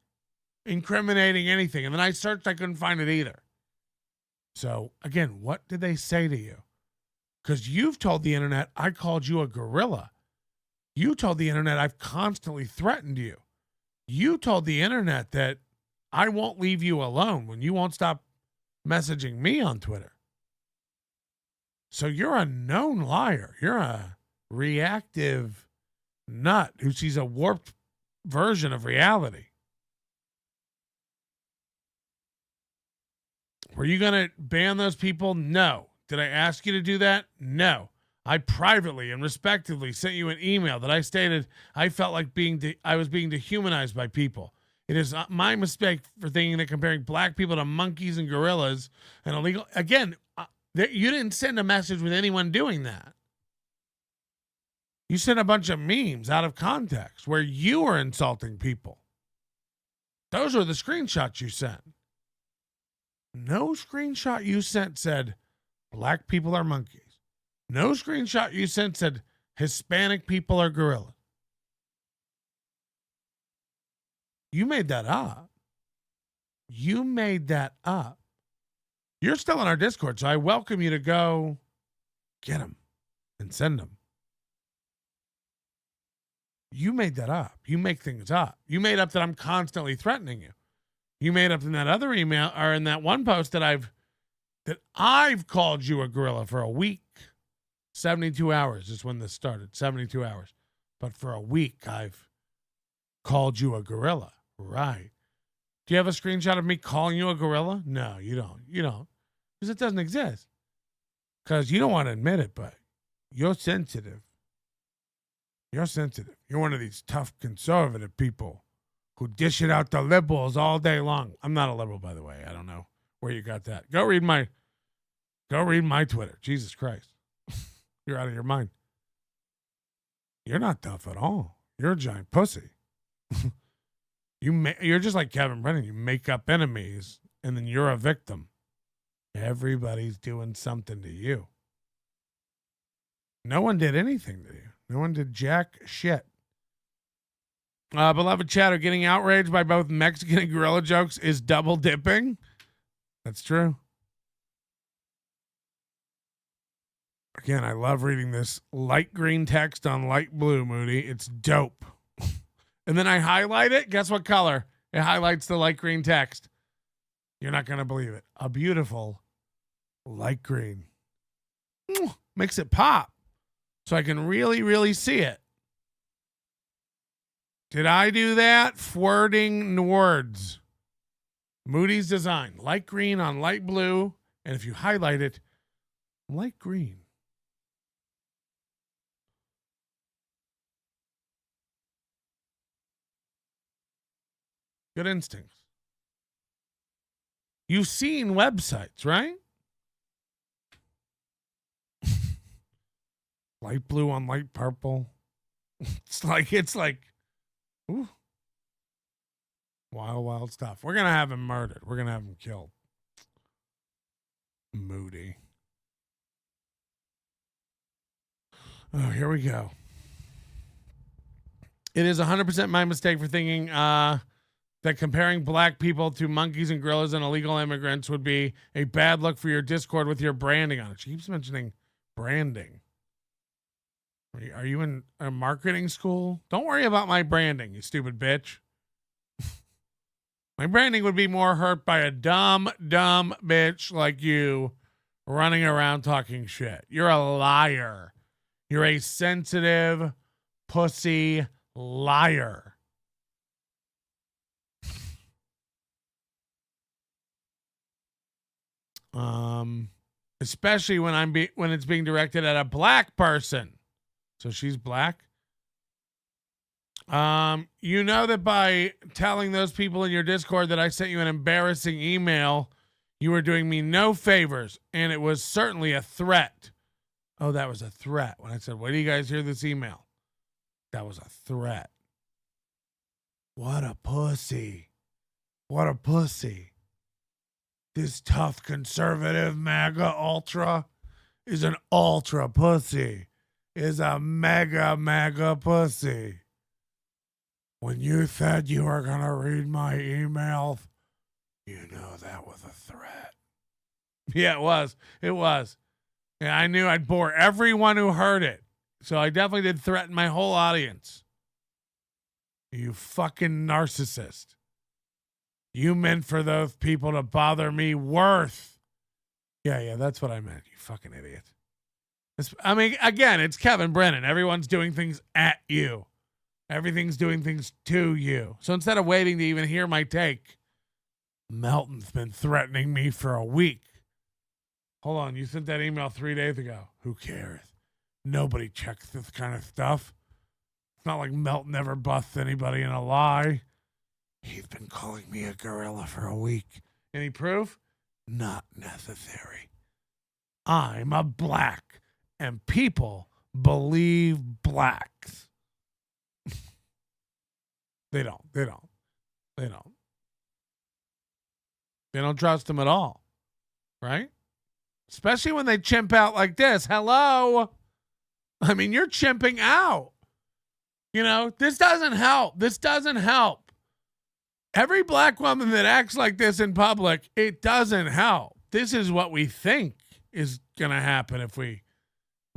incriminating anything. And then I searched, I couldn't find it either. So, again, what did they say to you? Because you've told the internet I called you a gorilla. You told the internet I've constantly threatened you. You told the internet that I won't leave you alone when you won't stop messaging me on Twitter. So you're a known liar. You're a reactive nut who sees a warped version of reality. Were you going to ban those people? No. Did I ask you to do that? No. I privately and respectively sent you an email that I stated I felt like I was being dehumanized by people. It is my mistake for thinking that comparing black people to monkeys and gorillas and illegal. Again, you didn't send a message with anyone doing that. You sent a bunch of memes out of context where you were insulting people. Those were the screenshots you sent. No screenshot you sent said black people are monkeys. No screenshot you sent said Hispanic people are gorillas. You made that up. You made that up. You're still in our Discord, so I welcome you to go get them and send them. You made that up. You make things up. You made up that I'm constantly threatening you. You made up in that other email or in that one post that I've called you a gorilla for a week. 72 hours is when this started. 72 hours. But for a week, I've called you a gorilla. Right. Do you have a screenshot of me calling you a gorilla? No, you don't. You don't. Because it doesn't exist. Because you don't want to admit it, but you're sensitive. You're sensitive. You're one of these tough conservative people who dish it out to liberals all day long. I'm not a liberal, by the way. I don't know where you got that. Go read my Twitter. Jesus Christ. You're out of your mind. You're not tough at all. You're a giant pussy. You're just like Kevin Brennan. You make up enemies, and then you're a victim. Everybody's doing something to you. No one did anything to you. No one did jack shit. Beloved chatter, getting outraged by both Mexican and gorilla jokes is double dipping. That's true. Again, I love reading this light green text on light blue, Moody. It's dope. And then I highlight it. Guess what color? It highlights the light green text. You're not going to believe it. A beautiful light green. Makes it pop. So I can really, really see it. Did I do that? Wording words. Moody's design. Light green on light blue. And if you highlight it, light green. Good instincts. You've seen websites, right? Light blue on light purple. It's like, ooh. Wild, wild stuff. We're going to have him murdered. We're going to have him killed. Moody. Oh, here we go. It is 100% my mistake for thinking that comparing black people to monkeys and gorillas and illegal immigrants would be a bad look for your Discord with your branding on it. She keeps mentioning branding. Are you in a marketing school? Don't worry about my branding, you stupid bitch. My branding would be more hurt by a dumb bitch like you running around talking shit. You're a liar. You're a sensitive pussy liar. Especially when it's being directed at a black person. So she's black. You know that by telling those people in your Discord that I sent you an embarrassing email, you were doing me no favors, and it was certainly a threat. Oh, that was a threat. When I said, "Wait till you guys hear this email," that was a threat. What a pussy. What a pussy. This tough conservative MAGA ultra is an ultra pussy, is a mega pussy. When you said you were going to read my emails, you know that was a threat. Yeah, it was. It was. Yeah, I knew I'd bore everyone who heard it. So I definitely did threaten my whole audience. You fucking narcissist. You meant for those people to bother me worth. Yeah, that's what I meant, you fucking idiot. I mean, again, it's Kevin Brennan. Everyone's doing things at you. Everything's doing things to you. So instead of waiting to even hear my take, Melton's been threatening me for a week. Hold on, you sent that email 3 days ago. Who cares? Nobody checks this kind of stuff. It's not like Melton ever busts anybody in a lie. He's been calling me a gorilla for a week. Any proof? Not necessary. I'm a black, and people believe blacks. They don't trust him at all, right? Especially when they chimp out like this. Hello? I mean, you're chimping out. You know, this doesn't help. This doesn't help. Every black woman that acts like this in public, it doesn't help. This is what we think is going to happen if we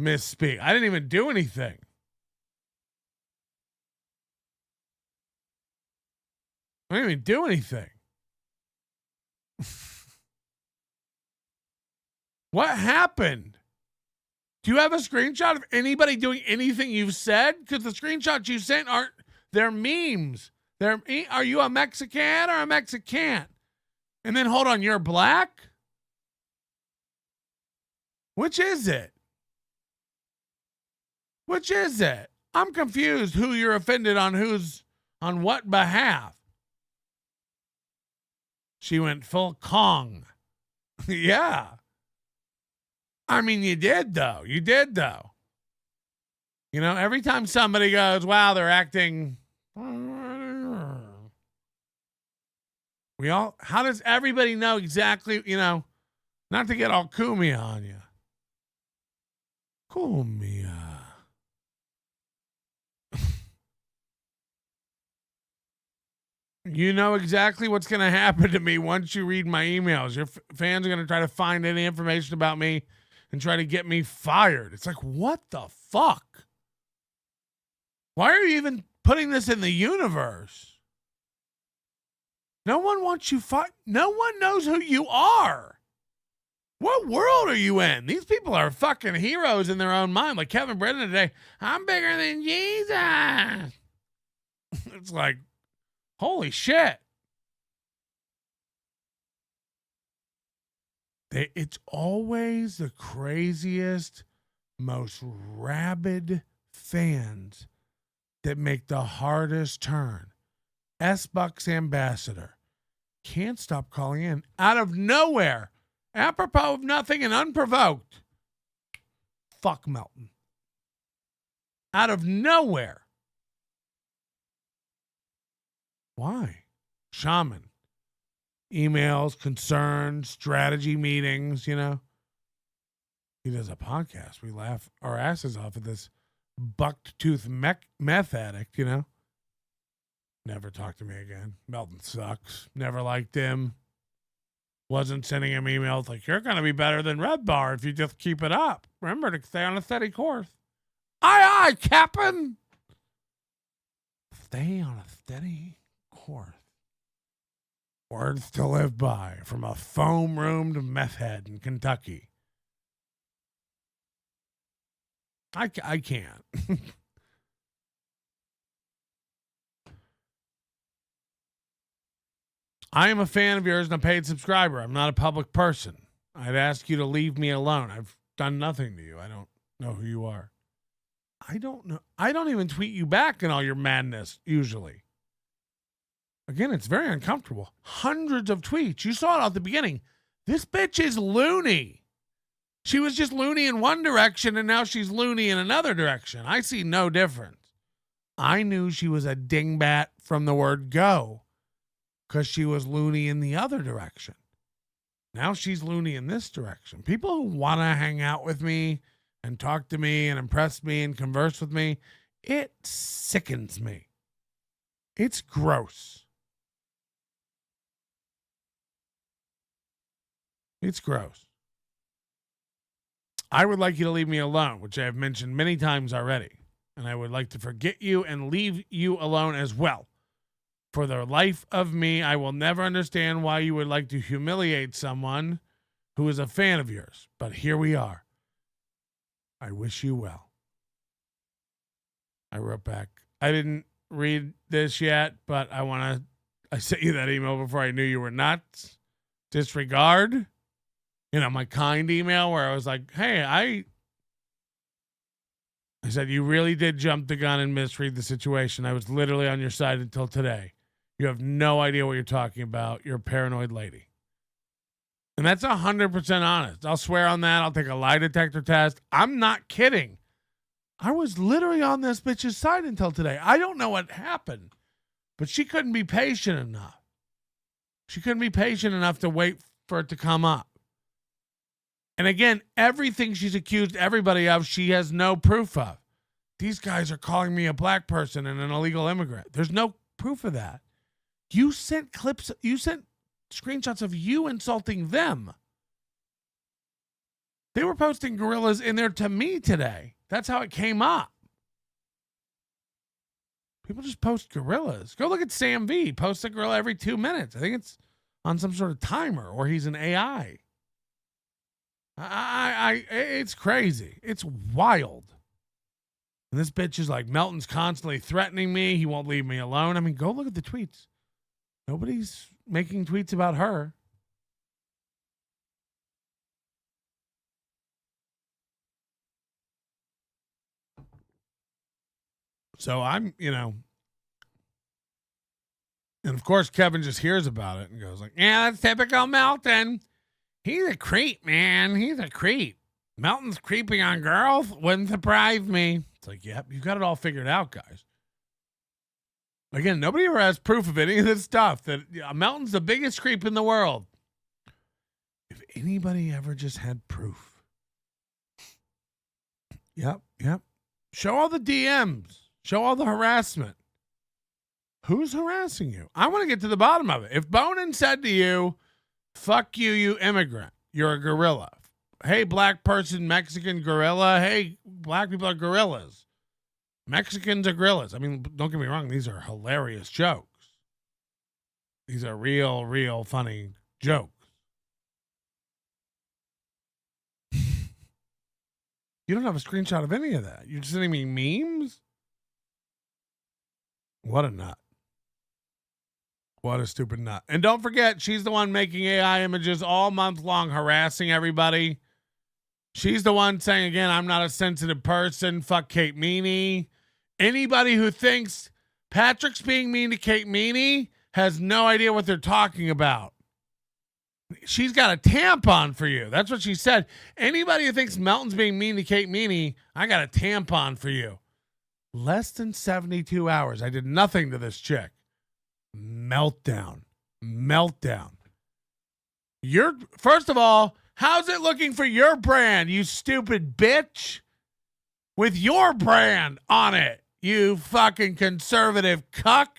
misspeak. I didn't even do anything. I didn't even do anything. What happened? Do you have a screenshot of anybody doing anything you've said? Because the screenshots you sent they're memes. Are you a Mexican or a Mexican? And then hold on, you're black? Which is it? Which is it? I'm confused who you're offended on on what behalf. She went full Kong. Yeah. I mean, you did though. You know, every time somebody goes, wow, they're acting. How does everybody know exactly, you know, not to get all Kumia on you. Kumia. You know exactly what's going to happen to me once you read my emails. Your fans are going to try to find any information about me and try to get me fired. It's like, what the fuck? Why are you even putting this in the universe? No one wants you fired. No one knows who you are. What world are you in? These people are fucking heroes in their own mind. Like Kevin Brennan today, I'm bigger than Jesus. It's like, holy shit. It's always the craziest, most rabid fans that make the hardest turn. S-Bucks ambassador. Can't stop calling in. Out of nowhere. Apropos of nothing and unprovoked. Fuck Melton. Out of nowhere. Why? Shaman. Emails, concerns, strategy meetings, you know. He does a podcast. We laugh our asses off at this bucked tooth meth addict, you know. Never talk to me again. Melton sucks. Never liked him. Wasn't sending him emails like, you're going to be better than Red Bar if you just keep it up. Remember to stay on a steady course. Aye, Captain. Stay on a steady course. Words to live by from a foam-roomed meth head in Kentucky. I can't. I am a fan of yours and a paid subscriber. I'm not a public person. I'd ask you to leave me alone. I've done nothing to you. I don't know who you are. I don't know. I don't even tweet you back in all your madness, usually. Again, it's very uncomfortable. Hundreds of tweets. You saw it at the beginning. This bitch is loony. She was just loony in one direction, and now she's loony in another direction. I see no difference. I knew she was a dingbat from the word go because she was loony in the other direction. Now she's loony in this direction. People who want to hang out with me and talk to me and impress me and converse with me, it sickens me. It's gross. It's gross. I would like you to leave me alone, which I have mentioned many times already. And I would like to forget you and leave you alone as well. For the life of me, I will never understand why you would like to humiliate someone who is a fan of yours. But here we are. I wish you well. I wrote back. I didn't read this yet, but I sent you that email before I knew you were nuts. Disregard. My kind email where I was like, hey, I said, you really did jump the gun and misread the situation. I was literally on your side until today. You have no idea what you're talking about. You're a paranoid lady. And that's 100% honest. I'll swear on that. I'll take a lie detector test. I'm not kidding. I was literally on this bitch's side until today. I don't know what happened, but she couldn't be patient enough. She couldn't be patient enough to wait for it to come up. And again, everything she's accused everybody of, she has no proof of. These guys are calling me a black person and an illegal immigrant. There's no proof of that. You sent screenshots of you insulting them. They were posting gorillas in there to me today. That's how it came up. People just post gorillas. Go look at Sam V. Posts a gorilla every 2 minutes. I think it's on some sort of timer, or he's an AI. It's crazy. It's wild. And this bitch is like, Melton's constantly threatening me. He won't leave me alone. I mean, go look at the tweets. Nobody's making tweets about her. So I'm, and of course Kevin just hears about it and goes like, yeah, that's typical Melton. He's a creep, man. He's a creep. Melton's creeping on girls. Wouldn't surprise me. It's like, yep, you got it all figured out, guys. Again, nobody ever has proof of any of this stuff. That Melton's the biggest creep in the world. If anybody ever just had proof. Yep. Show all the DMs. Show all the harassment. Who's harassing you? I want to get to the bottom of it. If Bonin said to you, fuck you, you immigrant, you're a gorilla. Hey, black person, Mexican gorilla. Hey, black people are gorillas. Mexicans are gorillas. I mean, don't get me wrong. These are hilarious jokes. These are real funny jokes. You don't have a screenshot of any of that. You're just sending me memes? What a nut. What a stupid nut. And don't forget, she's the one making AI images all month long, harassing everybody. She's the one saying, again, I'm not a sensitive person. Fuck Kate Meany. Anybody who thinks Patrick's being mean to Kate Meany has no idea what they're talking about. She's got a tampon for you. That's what she said. Anybody who thinks Melton's being mean to Kate Meany, I got a tampon for you. Less than 72 hours. I did nothing to this chick. Meltdown. First of all, how's it looking for your brand, you stupid bitch? With your brand on it, you fucking conservative cuck.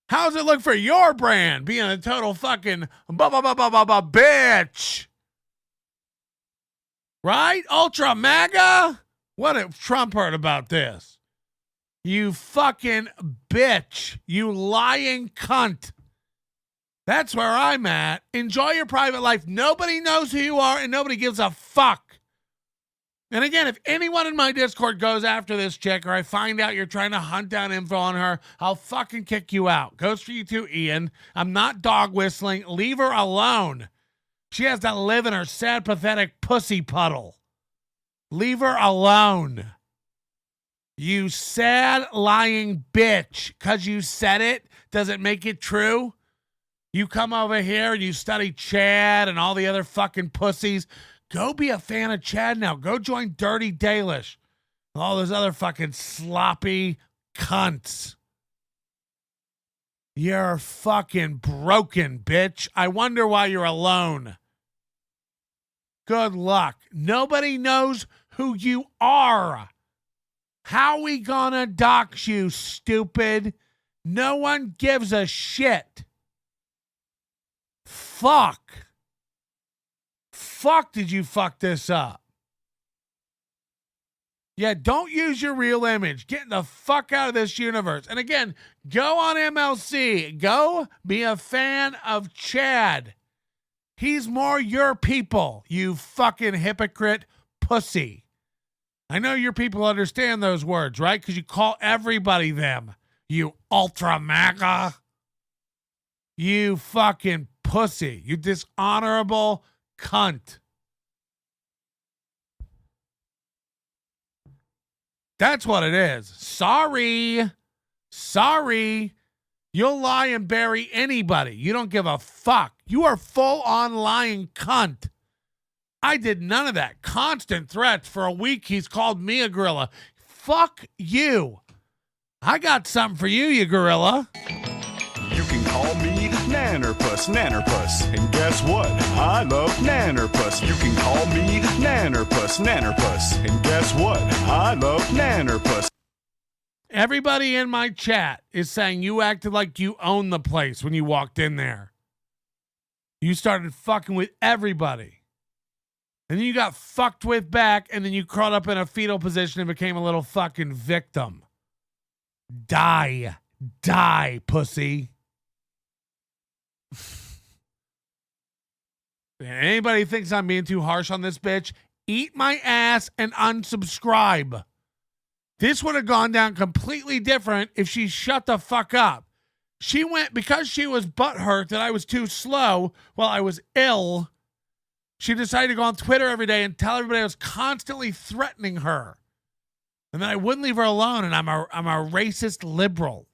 How's it look for your brand being a total fucking bitch? Right? Ultra MAGA? What if Trump heard about this? You fucking bitch. You lying cunt. That's where I'm at. Enjoy your private life. Nobody knows who you are and nobody gives a fuck. And again, if anyone in my Discord goes after this chick or I find out you're trying to hunt down info on her, I'll fucking kick you out. Goes for you too, Ian. I'm not dog whistling. Leave her alone. She has to live in her sad, pathetic pussy puddle. Leave her alone. You sad, lying bitch. Because you said it, does it make it true? You come over here and you study Chad and all the other fucking pussies. Go be a fan of Chad now. Go join Dirty Dalish. All those other fucking sloppy cunts. You're fucking broken, bitch. I wonder why you're alone. Good luck. Nobody knows who you are. How we gonna dox you, stupid? No one gives a shit. Fuck. Fuck, did you fuck this up? Yeah, don't use your real image. Get the fuck out of this universe. And again, go on MLC. Go be a fan of Chad. He's more your people, you fucking hypocrite pussy. I know your people understand those words, right? Because you call everybody them. You ultra MAGA. You fucking pussy. You dishonorable cunt. That's what it is. Sorry. Sorry. You'll lie and bury anybody. You don't give a fuck. You are full on lying cunt. I did none of that. Constant threats for a week. He's called me a gorilla. Fuck you. I got something for you, you gorilla. You can call me Nannerpuss, Nannerpuss. And guess what? I love Nannerpuss. You can call me Nannerpuss, Nannerpuss. And guess what? I love Nannerpuss. Everybody in my chat is saying you acted like you owned the place when you walked in there. You started fucking with everybody. And then you got fucked with back, and then you crawled up in a fetal position and became a little fucking victim. Die. Die, pussy. Anybody thinks I'm being too harsh on this bitch, eat my ass and unsubscribe. This would have gone down completely different if she shut the fuck up. She went, because she was butthurt that I was too slow while I was ill, she decided to go on Twitter every day and tell everybody I was constantly threatening her. And then I wouldn't leave her alone, and I'm a racist liberal.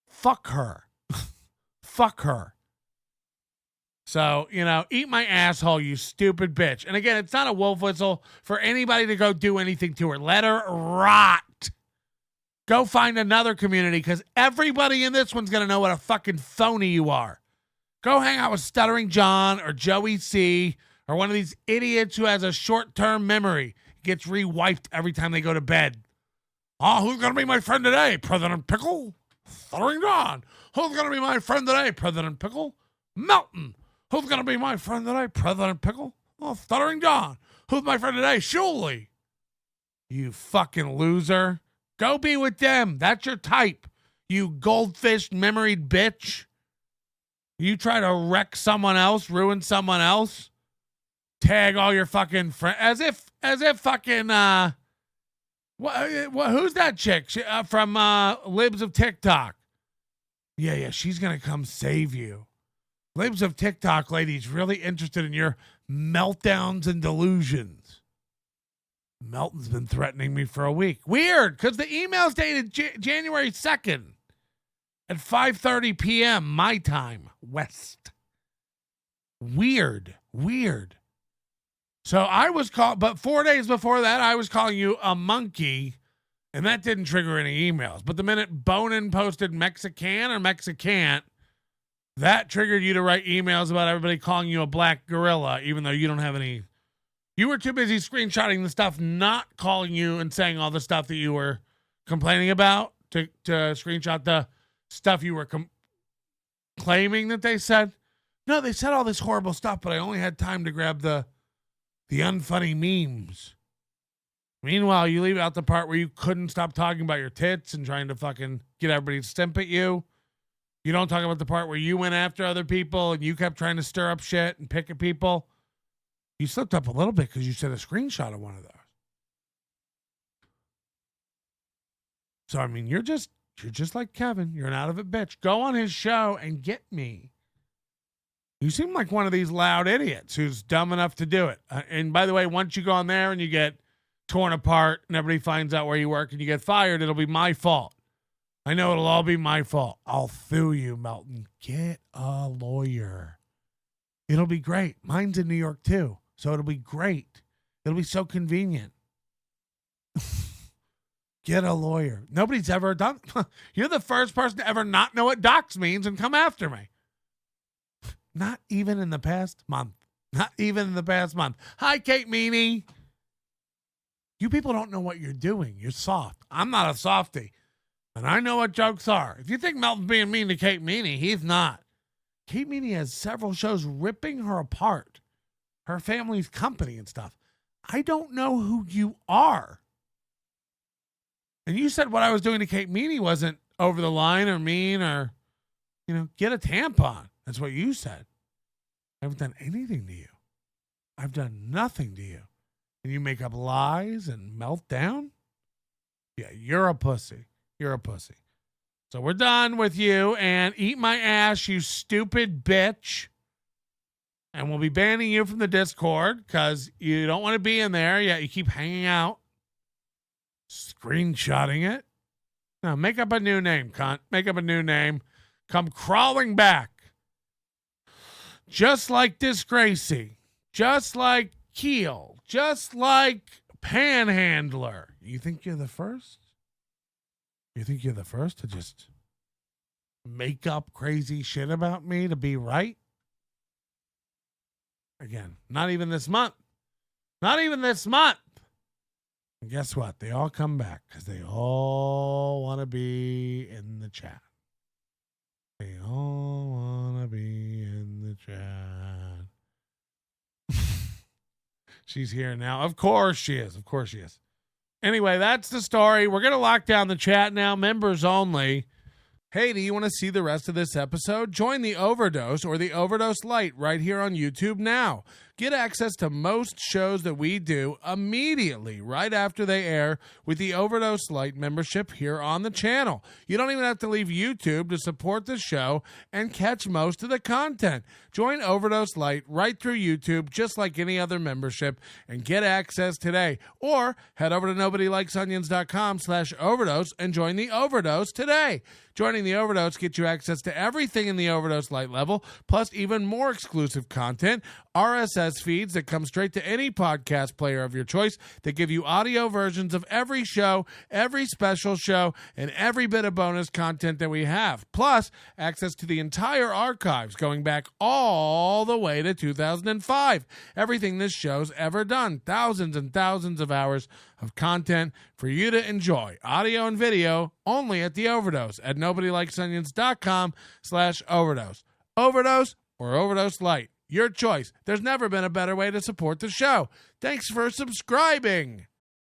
Fuck her. Fuck her. So, eat my asshole, you stupid bitch. And again, it's not a wolf whistle for anybody to go do anything to her. Let her rot. Go find another community, because everybody in this one's going to know what a fucking phony you are. Go hang out with Stuttering John or Joey C or one of these idiots who has a short-term memory. Gets re-wiped every time they go to bed. Oh, who's going to be my friend today? President Pickle? Stuttering John. Who's going to be my friend today? President Pickle? Melton. Who's going to be my friend today? President Pickle? Oh, Stuttering John. Who's my friend today? Shuley. You fucking loser. Go be with them. That's your type. You goldfish memoried bitch. You try to wreck someone else, ruin someone else, tag all your fucking friends, as if fucking, who's that chick from Libs of TikTok? Yeah, she's going to come save you. Libs of TikTok lady's really interested in your meltdowns and delusions. Melton's been threatening me for a week. Weird, because the email's dated January 2nd. At 5:30 p.m. my time, West. Weird. So I was called, but 4 days before that, I was calling you a monkey, and that didn't trigger any emails. But the minute Bonin posted Mexican or Mexicant, that triggered you to write emails about everybody calling you a black gorilla, even though you don't have any. You were too busy screenshotting the stuff, not calling you and saying all the stuff that you were complaining about to screenshot the stuff you were claiming that they said. No, they said all this horrible stuff, but I only had time to grab the unfunny memes. Meanwhile, you leave out the part where you couldn't stop talking about your tits and trying to fucking get everybody to stimp at you. You don't talk about the part where you went after other people and you kept trying to stir up shit and pick at people. You slipped up a little bit because you sent a screenshot of one of those. So, I mean, you're just like Kevin. You're an out of it bitch. Go on his show and get me. You seem like one of these loud idiots who's dumb enough to do it. And by the way, once you go on there and you get torn apart and everybody finds out where you work and you get fired, it'll be my fault. I know it'll all be my fault. I'll sue you, Melton. Get a lawyer. It'll be great. Mine's in New York too, so it'll be great. It'll be so convenient. Get a lawyer. Nobody's ever done. You're the first person to ever not know what docs means and come after me. Not even in the past month. Not even in the past month. Hi, Kate Meany. You people don't know what you're doing. You're soft. I'm not a softie. And I know what jokes are. If you think Melton's being mean to Kate Meany, he's not. Kate Meany has several shows ripping her apart. Her family's company and stuff. I don't know who you are. And you said what I was doing to Kate Meany wasn't over the line or mean or, get a tampon. That's what you said. I haven't done anything to you. I've done nothing to you. And you make up lies and melt down? Yeah, you're a pussy. You're a pussy. So we're done with you, and eat my ass, you stupid bitch. And we'll be banning you from the Discord because you don't want to be in there. Yeah, you keep hanging out, screenshotting it. Now, make up a new name, cunt. Make up a new name. Come crawling back. Just like Disgracie. Just like Keel. Just like Panhandler. You think you're the first? You think you're the first to just make up crazy shit about me to be right? Again, not even this month. Not even this month. And guess what? They all come back because they all want to be in the chat. They all want to be in the chat. She's here now. Of course she is. Of course she is. Anyway, that's the story. We're going to lock down the chat now. Members only. Hey, do you want to see the rest of this episode? Join the Overdose or the Overdose Lite right here on YouTube now. Get access to most shows that we do immediately right after they air with the Overdose Lite membership here on the channel. You don't even have to leave YouTube to support the show and catch most of the content. Join Overdose Lite right through YouTube just like any other membership and get access today. Or head over to nobodylikesonions.com/overdose and join the Overdose today. Joining the Overdose gets you access to everything in the Overdose Lite level, plus even more exclusive content, RSS feeds that come straight to any podcast player of your choice that give you audio versions of every show, every special show, and every bit of bonus content that we have. Plus, access to the entire archives going back all the way to 2005. Everything this show's ever done. Thousands and thousands of hours of content for you to enjoy. Audio and video only at the Overdose at nobodylikesonions.com/overdose. Overdose or Overdose Lite. Your choice. There's never been a better way to support the show. Thanks for subscribing.